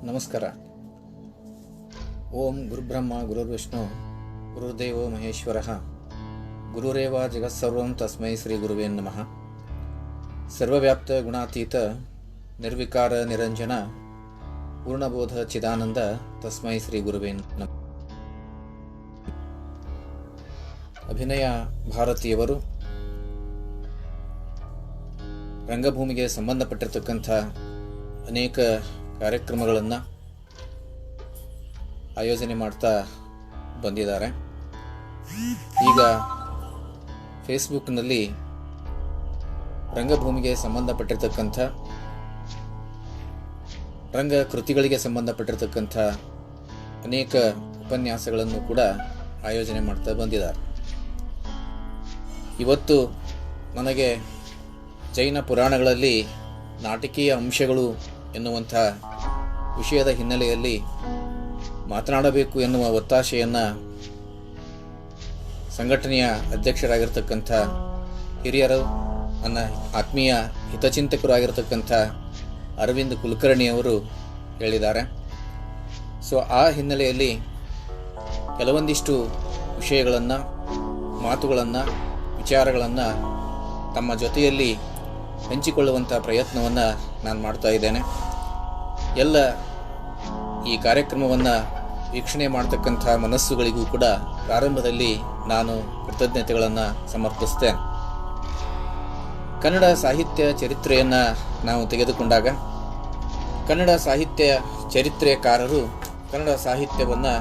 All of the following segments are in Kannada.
ನಮಸ್ಕಾರ. ಓಂ ಗುರುಬ್ರಹ್ಮ ಗುರುರ್ವಿಷ್ಣು ಗುರುರ್ದೇವೋ ಮಹೇಶ್ವರಃ ಗುರುರೇವ ಜಗತ್ಸರ್ವಂ ತಸ್ಮೈ ಶ್ರೀ ಗುರುವೇ ನಮಃ. ಸರ್ವವ್ಯಾಪ್ತ ಗುಣಾತೀತ ನಿರ್ವಿಕಾರ ನಿರಂಜನ ಪೂರ್ಣಬೋಧ ಚಿದಾನಂದ ತಸ್ಮೈ ಶ್ರೀ ಗುರುವೇ ನಮಃ. ಅಭಿನಯ ಭಾರತೀಯವರು ರಂಗಭೂಮಿಗೆ ಸಂಬಂಧಪಟ್ಟಿರ್ತಕ್ಕಂಥ ಅನೇಕ ಕಾರ್ಯಕ್ರಮಗಳನ್ನು ಆಯೋಜನೆ ಮಾಡ್ತಾ ಬಂದಿದ್ದಾರೆ. ಈಗ ಫೇಸ್ಬುಕ್ನಲ್ಲಿ ರಂಗಭೂಮಿಗೆ ಸಂಬಂಧಪಟ್ಟಿರ್ತಕ್ಕಂಥ ರಂಗ ಕೃತಿಗಳಿಗೆ ಸಂಬಂಧಪಟ್ಟಿರ್ತಕ್ಕಂಥ ಅನೇಕ ಉಪನ್ಯಾಸಗಳನ್ನು ಕೂಡ ಆಯೋಜನೆ ಮಾಡ್ತಾ ಬಂದಿದ್ದಾರೆ. ಇವತ್ತು ನನಗೆ ಜೈನ ಪುರಾಣಗಳಲ್ಲಿ ನಾಟಕೀಯ ಅಂಶಗಳು ಎನ್ನುವಂಥ ವಿಷಯದ ಹಿನ್ನೆಲೆಯಲ್ಲಿ ಮಾತನಾಡಬೇಕು ಎನ್ನುವ ಒತ್ತಾಸೆಯನ್ನು ಸಂಘಟನೆಯ ಅಧ್ಯಕ್ಷರಾಗಿರ್ತಕ್ಕಂಥ ಹಿರಿಯರು, ನನ್ನ ಆತ್ಮೀಯ ಹಿತಚಿಂತಕರು ಆಗಿರತಕ್ಕಂಥ ಅರವಿಂದ್ ಕುಲಕರ್ಣಿಯವರು ಹೇಳಿದ್ದಾರೆ. ಸೊ ಆ ಹಿನ್ನೆಲೆಯಲ್ಲಿ ಕೆಲವೊಂದಿಷ್ಟು ವಿಷಯಗಳನ್ನು, ಮಾತುಗಳನ್ನು, ವಿಚಾರಗಳನ್ನು ತಮ್ಮ ಜೊತೆಯಲ್ಲಿ ಹಂಚಿಕೊಳ್ಳುವಂಥ ಪ್ರಯತ್ನವನ್ನು ನಾನು ಮಾಡ್ತಾ ಇದ್ದೇನೆ. ಎಲ್ಲ ಈ ಕಾರ್ಯಕ್ರಮವನ್ನು ವೀಕ್ಷಣೆ ಮಾಡ್ತಕ್ಕಂಥ ಮನಸ್ಸುಗಳಿಗೂ ಕೂಡ ಪ್ರಾರಂಭದಲ್ಲಿ ನಾನು ಕೃತಜ್ಞತೆಗಳನ್ನು ಸಮರ್ಪಿಸ್ತೇನೆ. ಕನ್ನಡ ಸಾಹಿತ್ಯ ಚರಿತ್ರೆಯನ್ನು ನಾವು ತೆಗೆದುಕೊಂಡಾಗ ಕನ್ನಡ ಸಾಹಿತ್ಯ ಚರಿತ್ರೆಕಾರರು ಕನ್ನಡ ಸಾಹಿತ್ಯವನ್ನು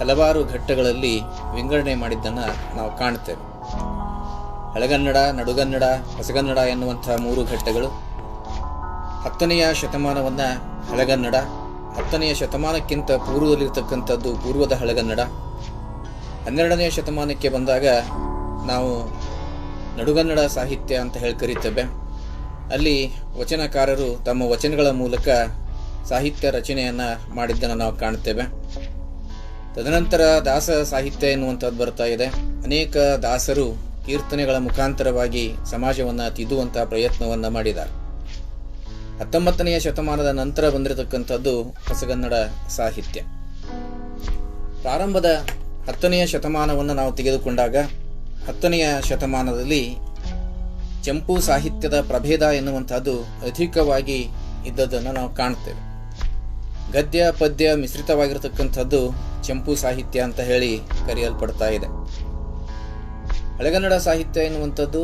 ಹಲವಾರು ಘಟ್ಟಗಳಲ್ಲಿ ವಿಂಗಡಣೆ ಮಾಡಿದ್ದನ್ನು ನಾವು ಕಾಣ್ತೇವೆ. ಹಳೆಗನ್ನಡ, ನಡುಗನ್ನಡ, ಹೊಸಗನ್ನಡ ಎನ್ನುವಂಥ 3 ಘಟ್ಟಗಳು. 10ನೆಯ ಶತಮಾನವನ್ನು ಹಳೆಗನ್ನಡ, 10ನೆಯ ಶತಮಾನಕ್ಕಿಂತ ಪೂರ್ವದಲ್ಲಿರ್ತಕ್ಕಂಥದ್ದು ಪೂರ್ವದ ಹಳೆಗನ್ನಡ. 12ನೇ ಶತಮಾನಕ್ಕೆ ಬಂದಾಗ ನಾವು ನಡುಗನ್ನಡ ಸಾಹಿತ್ಯ ಅಂತ ಹೇಳಿ ಕರೀತೇವೆ. ಅಲ್ಲಿ ವಚನಕಾರರು ತಮ್ಮ ವಚನಗಳ ಮೂಲಕ ಸಾಹಿತ್ಯ ರಚನೆಯನ್ನು ಮಾಡಿದ್ದನ್ನು ನಾವು ಕಾಣ್ತೇವೆ. ತದನಂತರ ದಾಸ ಸಾಹಿತ್ಯ ಎನ್ನುವಂಥದ್ದು ಬರ್ತಾ ಇದೆ. ಅನೇಕ ದಾಸರು ಕೀರ್ತನೆಗಳ ಮುಖಾಂತರವಾಗಿ ಸಮಾಜವನ್ನು ತಿದ್ದುವಂಥ ಪ್ರಯತ್ನವನ್ನು ಮಾಡಿದ್ದಾರೆ. 19ನೆಯ ಶತಮಾನದ ನಂತರ ಬಂದಿರತಕ್ಕಂಥದ್ದು ಹೊಸಗನ್ನಡ ಸಾಹಿತ್ಯ. ಪ್ರಾರಂಭದ 10ನೆಯ ಶತಮಾನವನ್ನು ನಾವು ತೆಗೆದುಕೊಂಡಾಗ 10ನೆಯ ಶತಮಾನದಲ್ಲಿ ಚಂಪು ಸಾಹಿತ್ಯದ ಪ್ರಭೇದ ಎನ್ನುವಂಥದ್ದು ಅಧಿಕವಾಗಿ ಇದ್ದದ್ದನ್ನು ನಾವು ಕಾಣ್ತೇವೆ. ಗದ್ಯ ಪದ್ಯ ಮಿಶ್ರಿತವಾಗಿರತಕ್ಕಂಥದ್ದು ಚಂಪು ಸಾಹಿತ್ಯ ಅಂತ ಹೇಳಿ ಕರೆಯಲ್ಪಡ್ತಾ ಇದೆ. ಹಳೆಗನ್ನಡ ಸಾಹಿತ್ಯ ಎನ್ನುವಂಥದ್ದು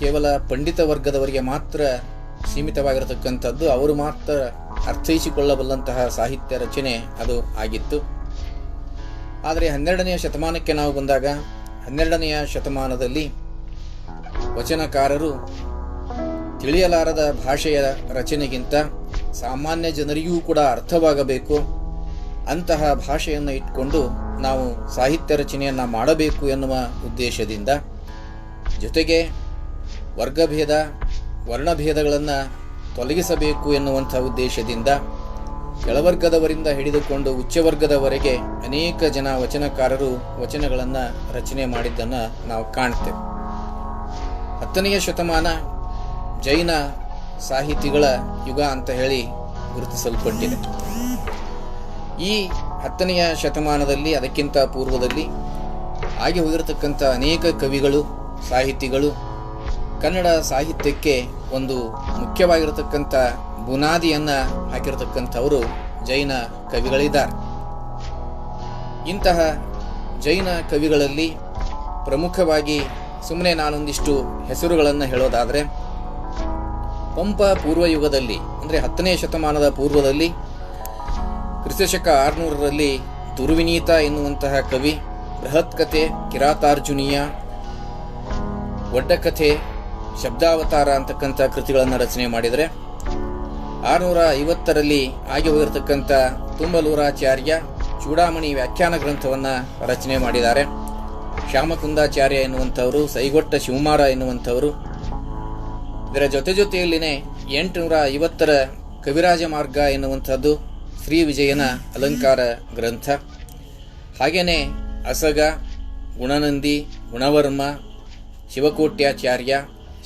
ಕೇವಲ ಪಂಡಿತ ವರ್ಗದವರಿಗೆ ಮಾತ್ರ ಸೀಮಿತವಾಗಿರತಕ್ಕಂಥದ್ದು, ಅವರು ಮಾತ್ರ ಅರ್ಥೈಸಿಕೊಳ್ಳಬಲ್ಲಂತಹ ಸಾಹಿತ್ಯ ರಚನೆ ಅದು ಆಗಿತ್ತು. ಆದರೆ 12ನೆಯ ಶತಮಾನಕ್ಕೆ ನಾವು ಬಂದಾಗ 12ನೆಯ ಶತಮಾನದಲ್ಲಿ ವಚನಕಾರರು ತಿಳಿಯಲಾರದ ಭಾಷೆಯ ರಚನೆಗಿಂತ ಸಾಮಾನ್ಯ ಜನರಿಗೂ ಕೂಡ ಅರ್ಥವಾಗಬೇಕು, ಅಂತಹ ಭಾಷೆಯನ್ನು ಇಟ್ಕೊಂಡು ನಾವು ಸಾಹಿತ್ಯ ರಚನೆಯನ್ನು ಮಾಡಬೇಕು ಎನ್ನುವ ಉದ್ದೇಶದಿಂದ, ಜೊತೆಗೆ ವರ್ಗಭೇದ, ವರ್ಣಭೇದಗಳನ್ನು ತೊಲಗಿಸಬೇಕು ಎನ್ನುವಂಥ ಉದ್ದೇಶದಿಂದ ಕೆಳವರ್ಗದವರಿಂದ ಹಿಡಿದುಕೊಂಡು ಉಚ್ಚವರ್ಗದವರೆಗೆ ಅನೇಕ ಜನ ವಚನಕಾರರು ವಚನಗಳನ್ನು ರಚನೆ ಮಾಡಿದ್ದನ್ನು ನಾವು ಕಾಣ್ತೇವೆ. 10ನೆಯ ಶತಮಾನ ಜೈನ ಸಾಹಿತಿಗಳ ಯುಗ ಅಂತ ಹೇಳಿ ಗುರುತಿಸಲ್ಪಟ್ಟಿದೆ. ಈ 10ನೆಯ ಶತಮಾನದಲ್ಲಿ, ಅದಕ್ಕಿಂತ ಪೂರ್ವದಲ್ಲಿ ಆಗಿ ಹೋಗಿರತಕ್ಕಂಥ ಅನೇಕ ಕವಿಗಳು, ಸಾಹಿತಿಗಳು ಕನ್ನಡ ಸಾಹಿತ್ಯಕ್ಕೆ ಒಂದು ಮುಖ್ಯವಾಗಿರತಕ್ಕಂಥ ಬುನಾದಿಯನ್ನು ಹಾಕಿರತಕ್ಕಂಥವರು ಜೈನ ಕವಿಗಳಿದ್ದಾರೆ. ಇಂತಹ ಜೈನ ಕವಿಗಳಲ್ಲಿ ಪ್ರಮುಖವಾಗಿ ಸುಮ್ಮನೆ ನಾನೊಂದಿಷ್ಟು ಹೆಸರುಗಳನ್ನು ಹೇಳೋದಾದರೆ, ಪಂಪ ಪೂರ್ವಯುಗದಲ್ಲಿ ಅಂದರೆ 10ನೇ ಶತಮಾನದ ಪೂರ್ವದಲ್ಲಿ ಕ್ರಿಸ್ತಶಕ 600ರಲ್ಲಿ ದುರ್ವಿನೀತ ಎನ್ನುವಂತಹ ಕವಿ ಬೃಹತ್ ಕಥೆ, ಕಿರಾತಾರ್ಜುನೀಯ, ಒಡ್ಡಕಥೆ, ಶಬ್ದಾವತಾರ ಅಂತಕ್ಕಂಥ ಕೃತಿಗಳನ್ನು ರಚನೆ ಮಾಡಿದರೆ, 650ರಲ್ಲಿ ಆಗಿ ಹೋಗಿರತಕ್ಕಂಥ ತುಂಬಲೂರಾಚಾರ್ಯ ಚೂಡಾಮಣಿ ವ್ಯಾಖ್ಯಾನ ಗ್ರಂಥವನ್ನು ರಚನೆ ಮಾಡಿದ್ದಾರೆ. ಶ್ಯಾಮಕುಂದಾಚಾರ್ಯ ಎನ್ನುವಂಥವರು, ಸೈಗೊಟ್ಟ ಶಿವಮಾರ ಎನ್ನುವಂಥವರು. ಇದರ ಜೊತೆಯಲ್ಲಿನೇ 850ರ ಕವಿರಾಜ ಮಾರ್ಗ ಎನ್ನುವಂಥದ್ದು ಶ್ರೀ ವಿಜಯನ ಅಲಂಕಾರ ಗ್ರಂಥ. ಹಾಗೆಯೇ ಅಸಗ, ಗುಣನಂದಿ, ಗುಣವರ್ಮ,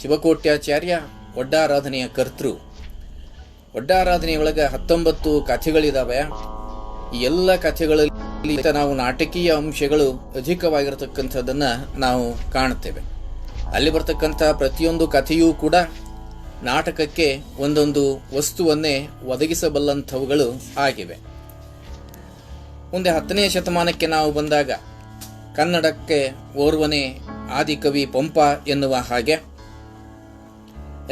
ಶಿವಕೋಟ್ಯಾಚಾರ್ಯ ಒಡ್ಡಾರಾಧನೆಯ ಕರ್ತೃ ಒಡ್ಡಾರಾಧನೆಯೊಳಗೆ 19 ಕಥೆಗಳಿದಾವೆ. ಈ ಎಲ್ಲ ಕಥೆಗಳಲ್ಲಿ ನಾವು ನಾಟಕೀಯ ಅಂಶಗಳು ಅಧಿಕವಾಗಿರತಕ್ಕಂಥದ್ದನ್ನು ನಾವು ಕಾಣುತ್ತೇವೆ. ಅಲ್ಲಿ ಬರ್ತಕ್ಕಂಥ ಪ್ರತಿಯೊಂದು ಕಥೆಯೂ ಕೂಡ ನಾಟಕಕ್ಕೆ ಒಂದೊಂದು ವಸ್ತುವನ್ನೇ ಒದಗಿಸಬಲ್ಲಂಥವುಗಳು ಆಗಿವೆ. ಮುಂದೆ 10ನೇ ಶತಮಾನಕ್ಕೆ ನಾವು ಬಂದಾಗ ಕನ್ನಡಕ್ಕೆ ಓರ್ವನೇ ಆದಿಕವಿ ಪಂಪ ಎನ್ನುವ ಹಾಗೆ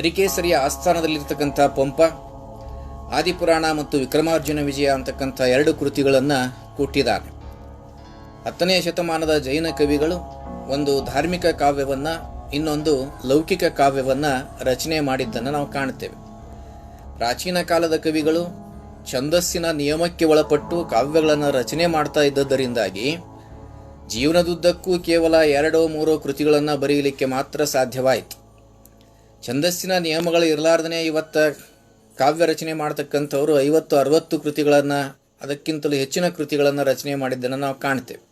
ಅರಿಕೇಸರಿಯ ಆಸ್ಥಾನದಲ್ಲಿರ್ತಕ್ಕಂಥ ಪಂಪ ಆದಿಪುರಾಣ ಮತ್ತು ವಿಕ್ರಮಾರ್ಜುನ ವಿಜಯ ಅಂತಕ್ಕಂಥ 2 ಕೃತಿಗಳನ್ನು ಕೊಟ್ಟಿದ್ದಾನೆ. 10ನೇ ಶತಮಾನದ ಜೈನ ಕವಿಗಳು ಒಂದು ಧಾರ್ಮಿಕ ಕಾವ್ಯವನ್ನು, ಇನ್ನೊಂದು ಲೌಕಿಕ ಕಾವ್ಯವನ್ನು ರಚನೆ ಮಾಡಿದ್ದನ್ನು ನಾವು ಕಾಣುತ್ತೇವೆ. ಪ್ರಾಚೀನ ಕಾಲದ ಕವಿಗಳು ಛಂದಸ್ಸಿನ ನಿಯಮಕ್ಕೆ ಒಳಪಟ್ಟು ಕಾವ್ಯಗಳನ್ನು ರಚನೆ ಮಾಡ್ತಾ ಇದ್ದದ್ದರಿಂದಾಗಿ ಜೀವನದುದ್ದಕ್ಕೂ ಕೇವಲ 2-3 ಕೃತಿಗಳನ್ನು ಬರೆಯಲಿಕ್ಕೆ ಮಾತ್ರ ಸಾಧ್ಯವಾಯಿತು. ಛಂದಸ್ಸಿನ ನಿಯಮಗಳು ಇರಲಾರ್ದೇ ಇವತ್ತು ಕಾವ್ಯ ರಚನೆ ಮಾಡ್ತಕ್ಕಂಥವ್ರು 50-60 ಕೃತಿಗಳನ್ನು, ಅದಕ್ಕಿಂತಲೂ ಹೆಚ್ಚಿನ ಕೃತಿಗಳನ್ನು ರಚನೆ ಮಾಡಿದ್ದನ್ನು ನಾವು ಕಾಣ್ತೇವೆ.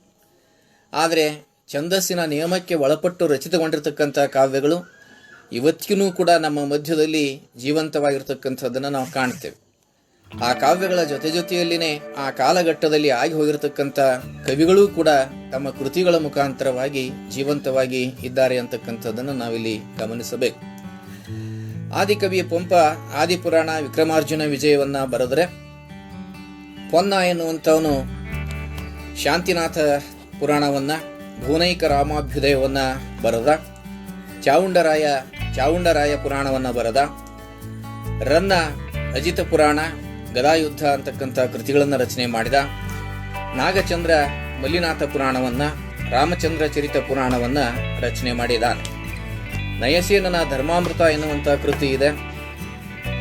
ಆದರೆ ಛಂದಸ್ಸಿನ ನಿಯಮಕ್ಕೆ ಒಳಪಟ್ಟು ರಚಿತಗೊಂಡಿರ್ತಕ್ಕಂಥ ಕಾವ್ಯಗಳು ಇವತ್ತಿಗೂ ಕೂಡ ನಮ್ಮ ಮಧ್ಯದಲ್ಲಿ ಜೀವಂತವಾಗಿರ್ತಕ್ಕಂಥದ್ದನ್ನು ನಾವು ಕಾಣ್ತೇವೆ. ಆ ಕಾವ್ಯಗಳ ಜೊತೆಯಲ್ಲಿನೇ ಆ ಕಾಲಘಟ್ಟದಲ್ಲಿ ಆಗಿ ಹೋಗಿರತಕ್ಕಂಥ ಕವಿಗಳೂ ಕೂಡ ತಮ್ಮ ಕೃತಿಗಳ ಮುಖಾಂತರವಾಗಿ ಜೀವಂತವಾಗಿ ಇದ್ದಾರೆ ಅಂತಕ್ಕಂಥದ್ದನ್ನು ನಾವಿಲ್ಲಿ ಗಮನಿಸಬೇಕು. ಆದಿಕವಿ ಪಂಪ ಆದಿಪುರಾಣ ವಿಕ್ರಮಾರ್ಜುನ ವಿಜಯವನ್ನ ಬರೆದರೆ, ಪೊನ್ನ ಎನ್ನುವಂಥವನು ಶಾಂತಿನಾಥ ಪುರಾಣವನ್ನ, ಭುವನೈಕ ರಾಮಾಭ್ಯುದಯವನ್ನ ಬರೆದ, ಚಾವುಂಡರಾಯ ಪುರಾಣವನ್ನ ಬರೆದ, ರನ್ನ ಅಜಿತ ಪುರಾಣ, ಗದಾಯುದ್ಧ ಅಂತಕ್ಕಂಥ ಕೃತಿಗಳನ್ನು ರಚನೆ ಮಾಡಿದ, ನಾಗಚಂದ್ರ ಮಲ್ಲಿನಾಥ ಪುರಾಣವನ್ನ, ರಾಮಚಂದ್ರ ಚರಿತ ಪುರಾಣವನ್ನ ರಚನೆ ಮಾಡಿದ್ದಾನೆ. ನಯಸೇನನ ಧರ್ಮಾಮೃತ ಎನ್ನುವಂಥ ಕೃತಿ ಇದೆ.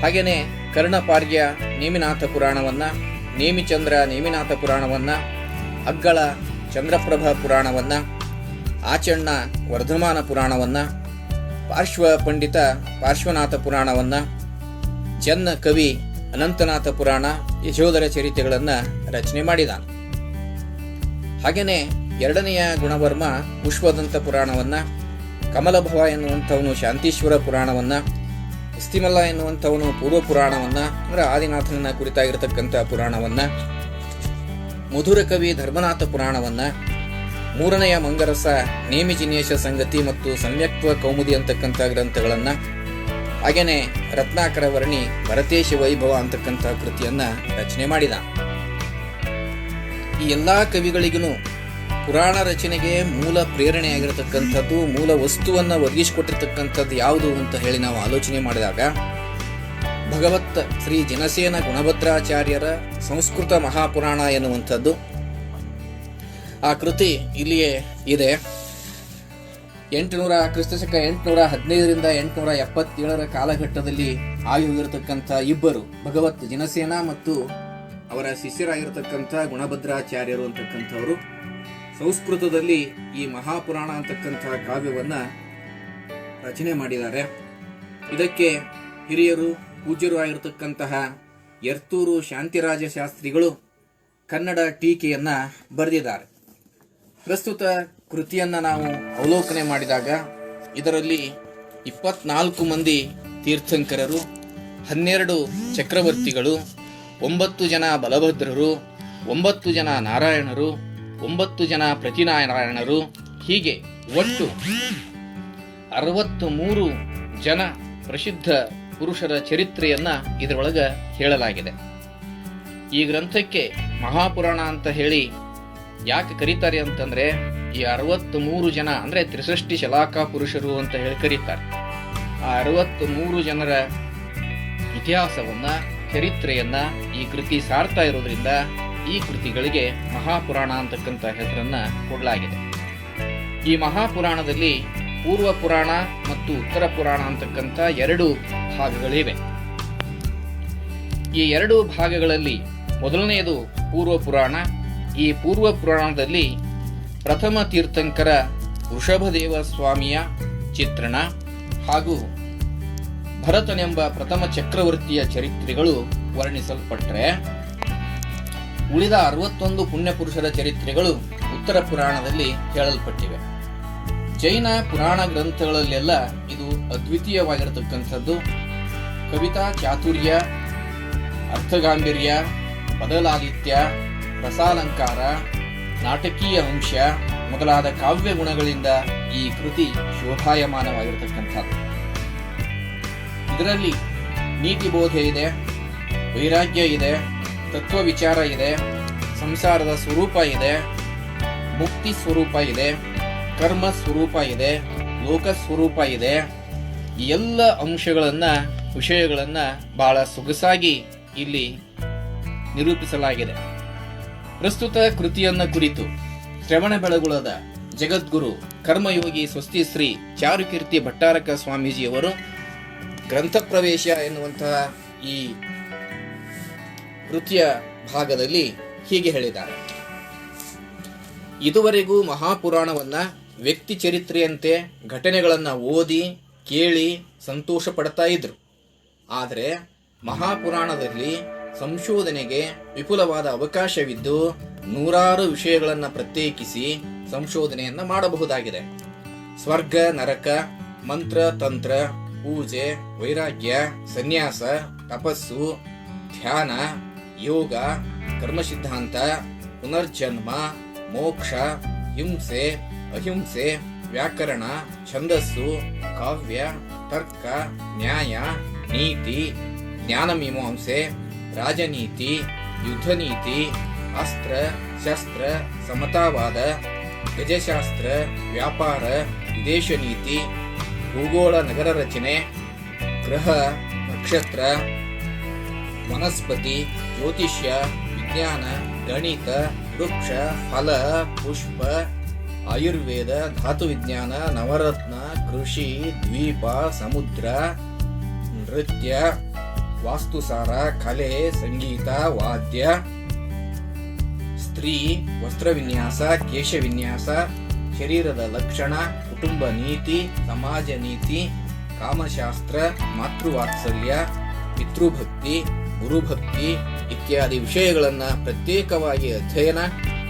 ಹಾಗೆಯೇ ಕರ್ಣಪಾರ್ಯ ನೇಮಿನಾಥ ಪುರಾಣವನ್ನ, ನೇಮಿಚಂದ್ರ ನೇಮಿನಾಥ ಪುರಾಣವನ್ನ, ಅಗ್ಗಳ ಚಂದ್ರಪ್ರಭ ಪುರಾಣವನ್ನ, ಆಚಣ್ಣ ವರ್ಧಮಾನ ಪುರಾಣವನ್ನ, ಪಾರ್ಶ್ವ ಪಂಡಿತ ಪಾರ್ಶ್ವನಾಥ ಪುರಾಣವನ್ನ, ಚೆನ್ನ ಕವಿ ಅನಂತನಾಥ ಪುರಾಣ, ಯಶೋಧರ ಚರಿತೆಗಳನ್ನು ರಚನೆ ಮಾಡಿದ. ಹಾಗೆಯೇ 2ನೆಯ ಗುಣವರ್ಮ ಪುಷ್ಪದಂತ ಪುರಾಣವನ್ನ, ಕಮಲಭವ ಎನ್ನುವಂಥವನು ಶಾಂತೀಶ್ವರ ಪುರಾಣವನ್ನ, ಇಸ್ತಿಮಲ್ಲ ಎನ್ನುವಂಥವನು ಪೂರ್ವ ಪುರಾಣವನ್ನ, ಅಂದರೆ ಆದಿನಾಥನ ಕುರಿತಾಗಿರತಕ್ಕಂಥ ಪುರಾಣವನ್ನ, ಮಧುರ ಕವಿ ಧರ್ಮನಾಥ ಪುರಾಣವನ್ನ, 3ನೆಯ ಮಂಗರಸ ನೇಮಿ ಜಿನೇಶ ಸಂಗತಿ ಮತ್ತು ಸಮ್ಯಕ್ತ್ವ ಕೌಮುದಿ ಅಂತಕ್ಕಂಥ ಗ್ರಂಥಗಳನ್ನು, ಹಾಗೆಯೇ ರತ್ನಾಕರ ವರ್ಣಿ ಭರತೇಶ ವೈಭವ ಅಂತಕ್ಕಂಥ ಕೃತಿಯನ್ನ ರಚನೆ ಮಾಡಿದ. ಈ ಎಲ್ಲಾ ಕವಿಗಳಿಗೂ ಪುರಾಣ ರಚನೆಗೆ ಮೂಲ ಪ್ರೇರಣೆಯಾಗಿರತಕ್ಕಂಥದ್ದು, ಮೂಲ ವಸ್ತುವನ್ನು ಒದಗಿಸಿಕೊಟ್ಟಿರ್ತಕ್ಕಂಥದ್ದು ಯಾವುದು ಅಂತ ಹೇಳಿ ನಾವು ಆಲೋಚನೆ ಮಾಡಿದಾಗ, ಭಗವತ್ ಶ್ರೀ ಜನಸೇನ ಗುಣಭದ್ರಾಚಾರ್ಯರ ಸಂಸ್ಕೃತ ಮಹಾಪುರಾಣ ಎನ್ನುವಂಥದ್ದು ಆ ಕೃತಿ ಇಲ್ಲಿಯೇ ಇದೆ. 800 ಕ್ರಿಸ್ತಶಕ 815ರಿಂದ 877 ಕಾಲಘಟ್ಟದಲ್ಲಿ ಆಯೋಗಿರತಕ್ಕಂಥ ಇಬ್ಬರು ಭಗವತ್ ಜನಸೇನ ಮತ್ತು ಅವರ ಶಿಷ್ಯರಾಗಿರತಕ್ಕಂಥ ಗುಣಭದ್ರಾಚಾರ್ಯರು ಅಂತಕ್ಕಂಥವರು ಸಂಸ್ಕೃತದಲ್ಲಿ ಈ ಮಹಾಪುರಾಣ ಅಂತಕ್ಕಂಥ ಕಾವ್ಯವನ್ನ ರಚನೆ ಮಾಡಿದ್ದಾರೆ. ಇದಕ್ಕೆ ಹಿರಿಯರು ಪೂಜ್ಯರು ಆಗಿರತಕ್ಕಂತಹ ಯರ್ತೂರು ಶಾಂತಿರಾಜ ಶಾಸ್ತ್ರಿಗಳು ಕನ್ನಡ ಟೀಕೆಯನ್ನ ಬರೆದಿದ್ದಾರೆ. ಪ್ರಸ್ತುತ ಕೃತಿಯನ್ನ ನಾವು ಅವಲೋಕನೆ ಮಾಡಿದಾಗ ಇದರಲ್ಲಿ 24 ಮಂದಿ ತೀರ್ಥಂಕರರು, 12 ಚಕ್ರವರ್ತಿಗಳು, 9 ಜನ ಬಲಭದ್ರರು, 9 ಜನ ನಾರಾಯಣರು, 9 ಜನ ಪ್ರತಿನಾರಾಯಣರು, ಹೀಗೆ ಒಟ್ಟು 63 ಜನ ಪ್ರಸಿದ್ಧ ಪುರುಷರ ಚರಿತ್ರೆಯನ್ನ ಇದರೊಳಗೆ ಹೇಳಲಾಗಿದೆ. ಈ ಗ್ರಂಥಕ್ಕೆ ಮಹಾಪುರಾಣ ಅಂತ ಹೇಳಿ ಯಾಕೆ ಕರೀತಾರೆ ಅಂತಂದ್ರೆ, ಈ 63 ಜನ ಅಂದ್ರೆ ತ್ರಿಸೃಷ್ಟಿ ಶಲಾಕಾ ಪುರುಷರು ಅಂತ ಹೇಳಿ ಕರೀತಾರೆ. ಆ 63 ಜನರ ಇತಿಹಾಸವನ್ನ, ಚರಿತ್ರೆಯನ್ನ ಈ ಕೃತಿ ಸಾರ್ತಾ ಇರೋದ್ರಿಂದ ಈ ಕೃತಿಗಳಿಗೆ ಮಹಾಪುರಾಣ ಅಂತಕ್ಕಂಥ ಹೆಸರನ್ನ ಕೊಡಲಾಗಿದೆ. ಈ ಮಹಾಪುರಾಣದಲ್ಲಿ ಪೂರ್ವ ಪುರಾಣ ಮತ್ತು ಉತ್ತರ ಪುರಾಣ ಅಂತಕ್ಕಂಥ 2 ಭಾಗಗಳಿವೆ. ಈ 2 ಭಾಗಗಳಲ್ಲಿ ಮೊದಲನೆಯದು ಪೂರ್ವ ಪುರಾಣ. ಈ ಪೂರ್ವ ಪುರಾಣದಲ್ಲಿ ಪ್ರಥಮ ತೀರ್ಥಂಕರ ವೃಷಭದೇವ ಸ್ವಾಮಿಯ ಚಿತ್ರಣ ಹಾಗೂ ಭರತನೆಂಬ ಪ್ರಥಮ ಚಕ್ರವರ್ತಿಯ ಚರಿತ್ರೆಗಳು ವರ್ಣಿಸಲ್ಪಟ್ಟರೆ, ಉಳಿದ 61 ಪುಣ್ಯ ಪುರುಷರ ಚರಿತ್ರೆಗಳು ಉತ್ತರ ಪುರಾಣದಲ್ಲಿ ಹೇಳಲ್ಪಟ್ಟಿವೆ. ಜೈನ ಪುರಾಣ ಗ್ರಂಥಗಳಲ್ಲೆಲ್ಲ ಇದು ಅದ್ವಿತೀಯವಾಗಿರತಕ್ಕಂಥದ್ದು. ಕವಿತಾ ಚಾತುರ್ಯ, ಅರ್ಥಗಾಂಭೀರ್ಯ, ಪದಲಾಲಿತ್ಯ, ರಸಾಲಂಕಾರ, ನಾಟಕೀಯ ಅಂಶ ಮೊದಲಾದ ಕಾವ್ಯ ಗುಣಗಳಿಂದ ಈ ಕೃತಿ ಶೋಭಾಯಮಾನವಾಗಿರತಕ್ಕಂಥದ್ದು. ಇದರಲ್ಲಿ ನೀತಿ ಬೋಧೆ ಇದೆ, ವೈರಾಗ್ಯ ಇದೆ, ತತ್ವ ವಿಚಾರ ಇದೆ, ಸಂಸಾರದ ಸ್ವರೂಪ ಇದೆ, ಮುಕ್ತಿ ಸ್ವರೂಪ ಇದೆ, ಕರ್ಮ ಸ್ವರೂಪ ಇದೆ, ಲೋಕ ಸ್ವರೂಪ ಇದೆ. ಈ ಎಲ್ಲ ವಿಷಯಗಳನ್ನು ಬಹಳ ಸೊಗಸಾಗಿ ಇಲ್ಲಿ ನಿರೂಪಿಸಲಾಗಿದೆ. ಪ್ರಸ್ತುತ ಕೃತಿಯನ್ನ ಕುರಿತು ಶ್ರವಣಬೆಳಗೊಳದ ಜಗದ್ಗುರು ಕರ್ಮಯೋಗಿ ಸ್ವಸ್ತಿ ಶ್ರೀ ಚಾರುಕೀರ್ತಿ ಭಟ್ಟಾರಕ ಸ್ವಾಮೀಜಿಯವರು ಗ್ರಂಥ ಪ್ರವೇಶ ಎನ್ನುವಂತಹ ಈ ಕೃತಿಯ ಭಾಗದಲ್ಲಿ ಹೀಗೆ ಹೇಳಿದ್ದಾರೆ. ಇದುವರೆಗೂ ಮಹಾಪುರಾಣವನ್ನ ವ್ಯಕ್ತಿ ಚರಿತ್ರೆಯಂತೆ ಘಟನೆಗಳನ್ನ ಓದಿ ಕೇಳಿ ಸಂತೋಷ ಪಡ್ತಾ ಇದ್ರು. ಆದರೆ ಮಹಾಪುರಾಣದಲ್ಲಿ ಸಂಶೋಧನೆಗೆ ವಿಪುಲವಾದ ಅವಕಾಶವಿದ್ದು ನೂರಾರು ವಿಷಯಗಳನ್ನು ಪ್ರತ್ಯೇಕಿಸಿ ಸಂಶೋಧನೆಯನ್ನ ಮಾಡಬಹುದಾಗಿದೆ. ಸ್ವರ್ಗ ನರಕ, ಮಂತ್ರ ತಂತ್ರ, ಪೂಜೆ, ವೈರಾಗ್ಯ, ಸನ್ಯಾಸ, ತಪಸ್ಸು, ಧ್ಯಾನ, ಯೋಗ, ಕರ್ಮ ಸಿದ್ಧಾಂತ, ಪುನರ್ಜನ್ಮ, ಮೋಕ್ಷ, ಹಿಂಸೆ, ಅಹಿಂಸೆ, ವ್ಯಾಕರಣ, ಛಂದಸ್ಸು, ಕಾವ್ಯ, ತರ್ಕ, ನ್ಯಾಯ, ನೀತಿ, ಜ್ಞಾನಮೀಮಾಂಸೆ, ರಾಜನೀತಿ, ಯುದ್ಧನೀತಿ, ಅಸ್ತ್ರ ಶಸ್ತ್ರ, ಸಮತಾವಾದ, ಗಜಶಾಸ್ತ್ರ, ವ್ಯಾಪಾರ, ವಿದೇಶ ನೀತಿ, ಭೂಗೋಳ, ನಗರ ರಚನೆ, ಗ್ರಹ, ನಕ್ಷತ್ರ, ವನಸ್ಪತಿ, ಜ್ಯೋತಿಷ್ಯ, ವಿಜ್ಞಾನ, ಗಣಿತ, ವೃಕ್ಷ, ಫಲ, ಪುಷ್ಪ, ಆಯುರ್ವೇದ, ಧಾತು ವಿಜ್ಞಾನ, ನವರತ್ನ, ಕೃಷಿ, ದ್ವೀಪ, ಸಮುದ್ರ, ನೃತ್ಯ, ವಾಸ್ತುಸಾರ, ಕಲೆ, ಸಂಗೀತ, ವಾದ್ಯ, ಸ್ತ್ರೀ, ವಸ್ತ್ರವಿನ್ಯಾಸ, ಕೇಶವಿನ್ಯಾಸ, ಶರೀರದ ಲಕ್ಷಣ, ಕುಟುಂಬ ನೀತಿ, ಸಮಾಜ ನೀತಿ, ಕಾಮಶಾಸ್ತ್ರ, ಮಾತೃವಾತ್ಸಲ್ಯ, ಪಿತೃಭಕ್ತಿ, ಗುರುಭಕ್ತಿ ಇತ್ಯಾದಿ ವಿಷಯಗಳನ್ನ ಪ್ರತ್ಯೇಕವಾಗಿ ಅಧ್ಯಯನ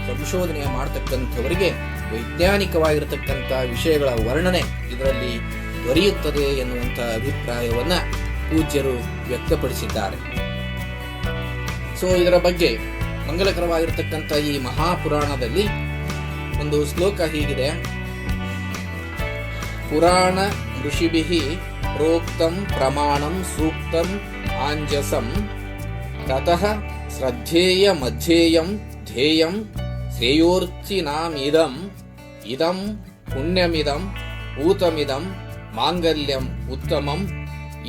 ಸಂಶೋಧನೆ ಮಾಡತಕ್ಕಂಥವರಿಗೆ ವೈಜ್ಞಾನಿಕವಾಗಿರತಕ್ಕಂಥ ವಿಷಯಗಳ ವರ್ಣನೆ ಇದರಲ್ಲಿ ದೊರೆಯುತ್ತದೆ ಎನ್ನುವಂಥ ಅಭಿಪ್ರಾಯವನ್ನ ಪೂಜ್ಯರು ವ್ಯಕ್ತಪಡಿಸಿದ್ದಾರೆ. ಸೊ ಇದರ ಬಗ್ಗೆ ಮಂಗಲಕರವಾಗಿರತಕ್ಕಂಥ ಈ ಮಹಾಪುರಾಣದಲ್ಲಿ ಒಂದು ಶ್ಲೋಕ ಹೀಗಿದೆ. ಪುರಾಣ ಋಷಿಭಿಃ ಪ್ರೋಕ್ತಂ ಪ್ರಮಾಣಂ ಸೂಕ್ತಂ ಆಂಜಸಂ ತತಃ ಶ್ರದ್ಧೇಯ ಮಧ್ಯೇಯಂ ಧ್ಯೇಯಂ ಶ್ರೇಯೋರ್ಚಿನಾಮಿದಂ ಇದಂ ಪುಣ್ಯಮಿದಂ ಊತಮಿದಂ ಮಾಂಗಲ್ಯಂ ಉತ್ತಮಂ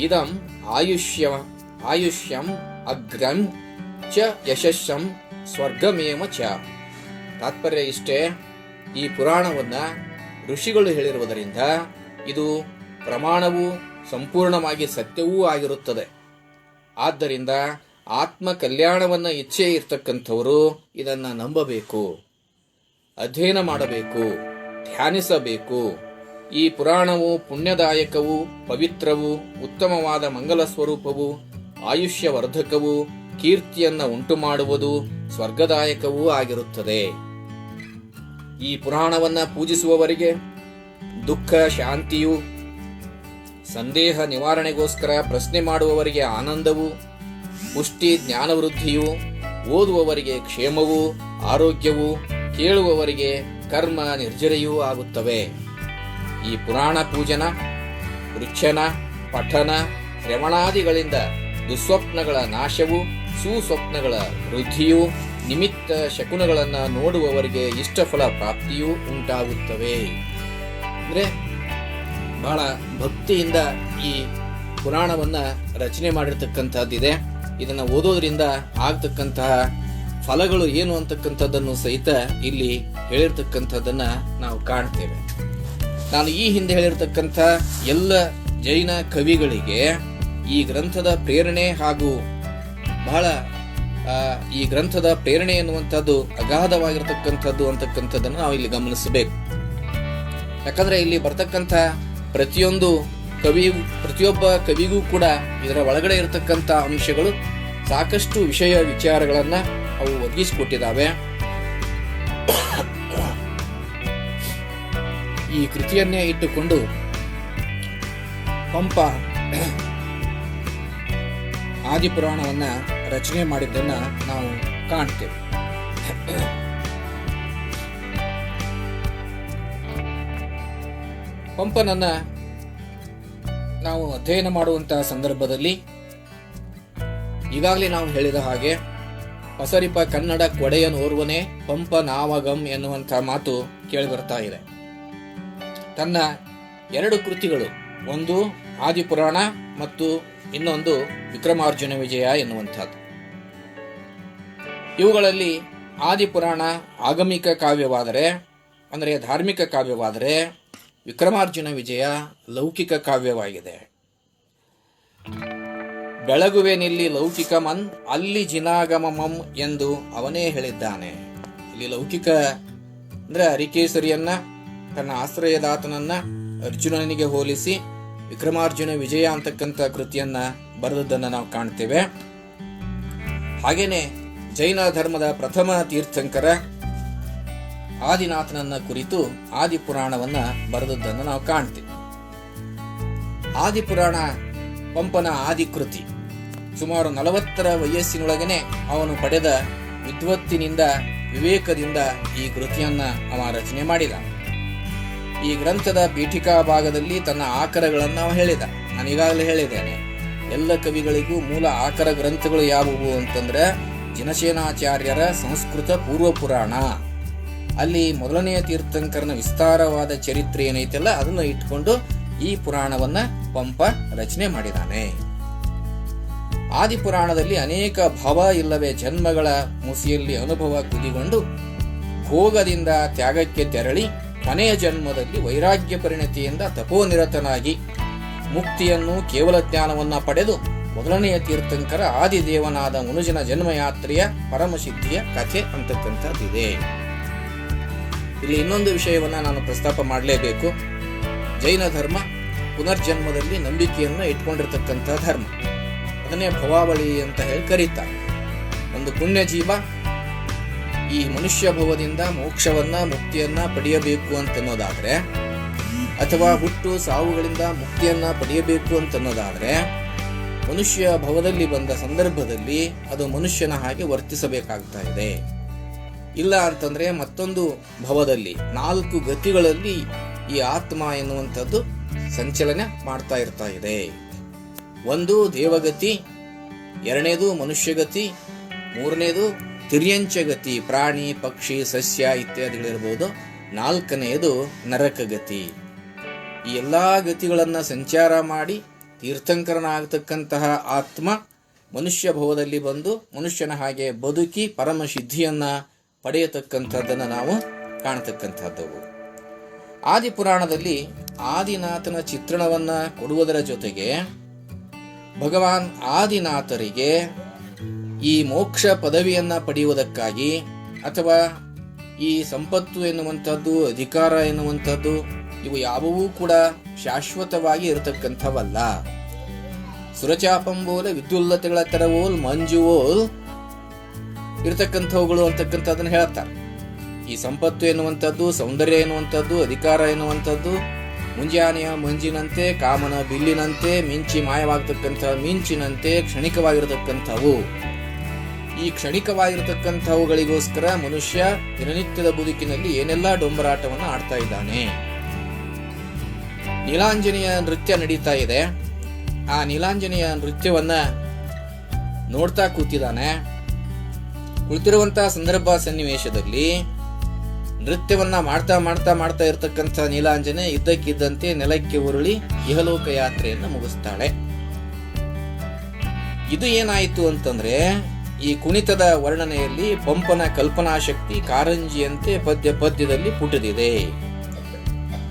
ಇದಂ ಆಯುಷ್ಯಂ ಅಗ್ರಂ ಚ ಯಶಸ್ಸಂ ಸ್ವರ್ಗಮೇವ ಚ. ತಾತ್ಪರ್ಯ ಇಷ್ಟೇ, ಈ ಪುರಾಣವನ್ನ ಋಷಿಗಳು ಹೇಳಿರುವುದರಿಂದ ಇದು ಪ್ರಮಾಣವೂ ಸಂಪೂರ್ಣವಾಗಿ ಸತ್ಯವೂ ಆಗಿರುತ್ತದೆ. ಆದ್ದರಿಂದ ಆತ್ಮ ಕಲ್ಯಾಣವನ್ನ ಇಚ್ಛೆ ಇರ್ತಕ್ಕಂಥವರು ಇದನ್ನ ನಂಬಬೇಕು, ಅಧ್ಯಯನ ಮಾಡಬೇಕು, ಧ್ಯಾನಿಸಬೇಕು. ಈ ಪುರಾಣವು ಪುಣ್ಯದಾಯಕವೂ ಪವಿತ್ರವೂ ಉತ್ತಮವಾದ ಮಂಗಲ ಸ್ವರೂಪವೂ ಆಯುಷ್ಯವರ್ಧಕವೂ ಕೀರ್ತಿಯನ್ನ ಉಂಟು ಮಾಡುವುದು ಸ್ವರ್ಗದಾಯಕವೂ ಆಗಿರುತ್ತದೆ. ಈ ಪುರಾಣವನ್ನ ಪೂಜಿಸುವವರಿಗೆ ದುಃಖ ಶಾಂತಿಯು, ಸಂದೇಹ ನಿವಾರಣೆಗೋಸ್ಕರ ಪ್ರಶ್ನೆ ಮಾಡುವವರಿಗೆ ಆನಂದವು, ಪುಷ್ಟಿ ಜ್ಞಾನವೃದ್ಧಿಯು, ಓದುವವರಿಗೆ ಕ್ಷೇಮವೂ ಆರೋಗ್ಯವೂ, ಕೇಳುವವರಿಗೆ ಕರ್ಮ ನಿರ್ಜರೆಯೂ ಆಗುತ್ತವೆ. ಈ ಪುರಾಣ ಪೂಜನ, ವೃಕ್ಷನ, ಪಠನ, ಶ್ರವಣಾದಿಗಳಿಂದ ದುಸ್ವಪ್ನಗಳ ನಾಶವು, ಸುಸ್ವಪ್ನಗಳ ವೃದ್ಧಿಯು, ನಿಮಿತ್ತ ಶಕುನಗಳನ್ನು ನೋಡುವವರಿಗೆ ಇಷ್ಟಫಲ ಪ್ರಾಪ್ತಿಯೂ ಉಂಟಾಗುತ್ತವೆ. ಅಂದ್ರೆ ಬಹಳ ಭಕ್ತಿಯಿಂದ ಈ ಪುರಾಣವನ್ನ ರಚನೆ ಮಾಡಿರ್ತಕ್ಕಂಥದ್ದಿದೆ. ಇದನ್ನ ಓದೋದ್ರಿಂದ ಆಗ್ತಕ್ಕಂತಹ ಫಲಗಳು ಏನು ಅಂತಕ್ಕಂಥದ್ದನ್ನು ಸಹಿತ ಇಲ್ಲಿ ಹೇಳಿರ್ತಕ್ಕಂಥದ್ದನ್ನ ನಾವು ಕಾಣ್ತೇವೆ. ನಾನು ಈ ಹಿಂದೆ ಹೇಳಿರ್ತಕ್ಕಂಥ ಎಲ್ಲ ಜೈನ ಕವಿಗಳಿಗೆ ಈ ಗ್ರಂಥದ ಪ್ರೇರಣೆ ಹಾಗೂ ಬಹಳ ಈ ಗ್ರಂಥದ ಪ್ರೇರಣೆ ಎನ್ನುವಂಥದ್ದು ಅಗಾಧವಾಗಿರ್ತಕ್ಕಂಥದ್ದು ಅಂತಕ್ಕಂಥದ್ದನ್ನು ನಾವು ಇಲ್ಲಿ ಗಮನಿಸಬೇಕು. ಯಾಕಂದ್ರೆ ಇಲ್ಲಿ ಬರ್ತಕ್ಕಂಥ ಪ್ರತಿಯೊಬ್ಬ ಕವಿಗೂ ಕೂಡ ಇದರ ಒಳಗಡೆ ಇರತಕ್ಕಂಥ ಅಂಶಗಳು ಸಾಕಷ್ಟು ವಿಷಯ ವಿಚಾರಗಳನ್ನ ಅವು ಒದಗಿಸಿಕೊಟ್ಟಿದ್ದಾವೆ. ಈ ಕೃತಿಯನ್ನೇ ಇಟ್ಟುಕೊಂಡು ಪಂಪ ಆದಿಪುರಾಣವನ್ನ ರಚನೆ ಮಾಡಿದ್ದನ್ನು ನಾವು ಕಾಣ್ತೇವೆ. ಪಂಪನನ್ನ ನಾವು ಅಧ್ಯಯನ ಮಾಡುವಂತಹ ಸಂದರ್ಭದಲ್ಲಿ ಈಗಾಗಲೇ ನಾವು ಹೇಳಿದ ಹಾಗೆ ಪಸರಿಪ ಕನ್ನಡ ಕೊಡೆಯನೋರ್ವನೇ ಪಂಪ ನಾವಗಂ ಎನ್ನುವಂತಹ ಮಾತು ಕೇಳಿಬರ್ತಾ ಇದೆ. ತನ್ನ 2 ಕೃತಿಗಳು, ಒಂದು ಆದಿಪುರಾಣ ಮತ್ತು ಇನ್ನೊಂದು ವಿಕ್ರಮಾರ್ಜುನ ವಿಜಯ ಎನ್ನುವಂಥದ್ದು. ಇವುಗಳಲ್ಲಿ ಆದಿಪುರಾಣ ಆಗಮಿಕ ಕಾವ್ಯವಾದರೆ, ಅಂದರೆ ಧಾರ್ಮಿಕ ಕಾವ್ಯವಾದರೆ, ವಿಕ್ರಮಾರ್ಜುನ ವಿಜಯ ಲೌಕಿಕ ಕಾವ್ಯವಾಗಿದೆ. ಬೆಳಗುವೆನಿಲ್ಲಿ ಲೌಕಿಕಮನ್ ಅಲ್ಲಿ ಜಿನಾಗಮಮಂ ಎಂದು ಅವನೇ ಹೇಳಿದ್ದಾನೆ. ಇಲ್ಲಿ ಲೌಕಿಕ ಅಂದ್ರೆ ಅರಿಕೇಸರಿಯನ್ನ ತನ್ನ ಆಶ್ರಯದಾತನನ್ನ ಅರ್ಜುನನಿಗೆ ಹೋಲಿಸಿ ವಿಕ್ರಮಾರ್ಜುನ ವಿಜಯ ಅಂತಕ್ಕಂಥ ಕೃತಿಯನ್ನ ಬರೆದದ್ದನ್ನು ನಾವು ಕಾಣ್ತೇವೆ. ಹಾಗೇನೆ ಜೈನ ಧರ್ಮದ ಪ್ರಥಮ ತೀರ್ಥಂಕರ ಆದಿನಾಥನನ್ನ ಕುರಿತು ಆದಿಪುರಾಣವನ್ನ ಬರೆದದ್ದನ್ನು ನಾವು ಕಾಣ್ತೇವೆ. ಆದಿಪುರಾಣ ಪಂಪನ ಆದಿಕೃತಿ. ಸುಮಾರು 40ರ ವಯಸ್ಸಿನೊಳಗನೆ ಅವನು ಪಡೆದ ವಿದ್ವತ್ತಿನಿಂದ, ವಿವೇಕದಿಂದ ಈ ಕೃತಿಯನ್ನ ಅವ ರಚನೆ ಮಾಡಿದ. ಈ ಗ್ರಂಥದ ಪೀಠಿಕಾ ಭಾಗದಲ್ಲಿ ತನ್ನ ಆಕರಗಳನ್ನು ನಾವು ಹೇಳಿದ. ನಾನು ಈಗಾಗಲೇ ಹೇಳಿದ್ದೇನೆ, ಎಲ್ಲ ಕವಿಗಳಿಗೂ ಮೂಲ ಆಕರ ಗ್ರಂಥಗಳು ಯಾವುವು ಅಂತಂದ್ರೆ ಜಿನಸೇನಾಚಾರ್ಯರ ಸಂಸ್ಕೃತ ಪೂರ್ವ ಪುರಾಣ. ಅಲ್ಲಿ ಮೊದಲನೆಯ ತೀರ್ಥಂಕರನ ವಿಸ್ತಾರವಾದ ಚರಿತ್ರೆ ಏನೈತಲ್ಲ ಅದನ್ನು ಇಟ್ಕೊಂಡು ಈ ಪುರಾಣವನ್ನ ಪಂಪ ರಚನೆ ಮಾಡಿದ್ದಾನೆ. ಆದಿಪುರಾಣದಲ್ಲಿ ಅನೇಕ ಭವ ಇಲ್ಲವೇ ಜನ್ಮಗಳ ಮುಸಿಯಲ್ಲಿ ಅನುಭವ ಕುದಿಗೊಂಡು ಭೋಗದಿಂದ ತ್ಯಾಗಕ್ಕೆ ತೆರಳಿ ಕೊನೆಯ ಜನ್ಮದಲ್ಲಿ ವೈರಾಗ್ಯ ಪರಿಣತಿಯಿಂದ ತಪೋನಿರತನಾಗಿ ಮುಕ್ತಿಯನ್ನು ಕೇವಲ ಜ್ಞಾನವನ್ನ ಪಡೆದು ಮೊದಲನೆಯ ತೀರ್ಥಂಕರ ಆದಿದೇವನಾದ ಮನುಜನ ಜನ್ಮಯಾತ್ರೆಯ ಪರಮಸಿದ್ಧಿಯ ಕಥೆ ಅಂತಕ್ಕಂಥದ್ದಿದೆ. ಇಲ್ಲಿ ಇನ್ನೊಂದು ವಿಷಯವನ್ನ ನಾನು ಪ್ರಸ್ತಾಪ ಮಾಡಲೇಬೇಕು. ಜೈನ ಧರ್ಮ ಪುನರ್ಜನ್ಮದಲ್ಲಿ ನಂಬಿಕೆಯನ್ನು ಇಟ್ಕೊಂಡಿರ್ತಕ್ಕಂಥ ಧರ್ಮ. ಅದನ್ನೇ ಭವಾವಳಿ ಅಂತ ಹೇಳಿ ಕರೀತಾರೆ. ಒಂದು ಪುಣ್ಯ ಜೀವ ಈ ಮನುಷ್ಯ ಭವದಿಂದ ಮೋಕ್ಷವನ್ನ, ಮುಕ್ತಿಯನ್ನ ಪಡೆಯಬೇಕು ಅಂತನ್ನೋದಾದ್ರೆ, ಅಥವಾ ಹುಟ್ಟು ಸಾವುಗಳಿಂದ ಮುಕ್ತಿಯನ್ನ ಪಡೆಯಬೇಕು ಅಂತನ್ನೋದಾದ್ರೆ, ಮನುಷ್ಯ ಭವದಲ್ಲಿ ಬಂದ ಸಂದರ್ಭದಲ್ಲಿ ಅದು ಮನುಷ್ಯನ ಹಾಗೆ ವರ್ತಿಸಬೇಕಾಗ್ತಾ ಇದೆ. ಇಲ್ಲ ಅಂತಂದ್ರೆ ಮತ್ತೊಂದು ಭವದಲ್ಲಿ 4 ಗತಿಗಳಲ್ಲಿ ಈ ಆತ್ಮ ಎನ್ನುವಂಥದ್ದು ಸಂಚಲನ ಮಾಡ್ತಾ ಇರ್ತಾ ಇದೆ. ಒಂದು ದೇವಗತಿ, 2ನೇದು ಮನುಷ್ಯಗತಿ, 3ನೇದು ತಿರ್ಯಂಚಗತಿ, ಪ್ರಾಣಿ ಪಕ್ಷಿ ಸಸ್ಯ ಇತ್ಯಾದಿಗಳಿರ್ಬೋದು, 4ನೇದು ನರಕಗತಿ. ಈ ಎಲ್ಲಾ ಗತಿಗಳನ್ನ ಸಂಚಾರ ಮಾಡಿ ತೀರ್ಥಂಕರನಾಗತಕ್ಕಂತಹ ಆತ್ಮ ಮನುಷ್ಯ ಭವದಲ್ಲಿ ಬಂದು ಮನುಷ್ಯನ ಹಾಗೆ ಬದುಕಿ ಪರಮಸಿದ್ಧಿಯನ್ನ ಪಡೆಯತಕ್ಕಂಥದ್ದನ್ನು ನಾವು ಕಾಣತಕ್ಕಂಥದ್ದವು. ಆದಿಪುರಾಣದಲ್ಲಿ ಆದಿನಾಥನ ಚಿತ್ರಣವನ್ನ ಕೊಡುವುದರ ಜೊತೆಗೆ ಭಗವಾನ್ ಆದಿನಾಥರಿಗೆ ಈ ಮೋಕ್ಷ ಪದವಿಯನ್ನ ಪಡೆಯುವುದಕ್ಕಾಗಿ ಅಥವಾ ಈ ಸಂಪತ್ತು ಎನ್ನುವಂಥದ್ದು, ಅಧಿಕಾರ ಎನ್ನುವಂಥದ್ದು ಇವು ಯಾವುವೂ ಕೂಡ ಶಾಶ್ವತವಾಗಿ ಇರತಕ್ಕಂಥವಲ್ಲ. ಸುರಚಾಪಂಬೋಲ ವಿದ್ಯುಲ್ಲತೆಗಳ ತೆರವೋಲ್ ಮಂಜುವೋಲ್ ಇರತಕ್ಕಂಥವುಗಳು ಅಂತಕ್ಕಂಥದ್ದನ್ನು ಹೇಳ್ತಾರೆ. ಈ ಸಂಪತ್ತು ಎನ್ನುವಂಥದ್ದು, ಸೌಂದರ್ಯ ಎನ್ನುವಂಥದ್ದು, ಅಧಿಕಾರ ಎನ್ನುವಂಥದ್ದು ಮುಂಜಾನೆಯ ಮಂಜಿನಂತೆ, ಕಾಮನ ಬಿಲ್ಲಿನಂತೆ, ಮಿಂಚಿ ಮಾಯವಾಗತಕ್ಕಂಥ ಮಿಂಚಿನಂತೆ ಕ್ಷಣಿಕವಾಗಿರತಕ್ಕಂಥವು. ಈ ಕ್ಷಣಿಕವಾಗಿರತಕ್ಕಂಥವುಗಳಿಗೋಸ್ಕರ ಮನುಷ್ಯ ದಿನನಿತ್ಯದ ಬದುಕಿನಲ್ಲಿ ಏನೆಲ್ಲ ಡೊಂಬರಾಟವನ್ನು ಆಡ್ತಾ ಇದ್ದಾನೆ. ನೀಲಾಂಜನೆಯ ನೃತ್ಯ ನಡೀತಾ ಇದೆ. ಆ ನೀಲಾಂಜನೆಯ ನೃತ್ಯವನ್ನ ನೋಡ್ತಾ ಕೂತಿದ್ದಾನೆ. ಕುಳಿತಿರುವಂತಹ ಸಂದರ್ಭ ಸನ್ನಿವೇಶದಲ್ಲಿ ನೃತ್ಯವನ್ನ ಮಾಡ್ತಾ ಮಾಡ್ತಾ ಮಾಡ್ತಾ ಇರತಕ್ಕಂಥ ನೀಲಾಂಜನೆ ಇದ್ದಕ್ಕಿದ್ದಂತೆ ನೆಲಕ್ಕೆ ಉರುಳಿ ಇಹಲೋಕ ಯಾತ್ರೆಯನ್ನು ಮುಗಿಸ್ತಾಳೆ. ಇದು ಏನಾಯಿತು ಅಂತಂದ್ರೆ, ಈ ಕುಣಿತದ ವರ್ಣನೆಯಲ್ಲಿ ಪಂಪನ ಕಲ್ಪನಾ ಶಕ್ತಿ ಕಾರಂಜಿಯಂತೆ ಪದ್ಯದಲ್ಲಿ ಪುಟಿದಿದೆ.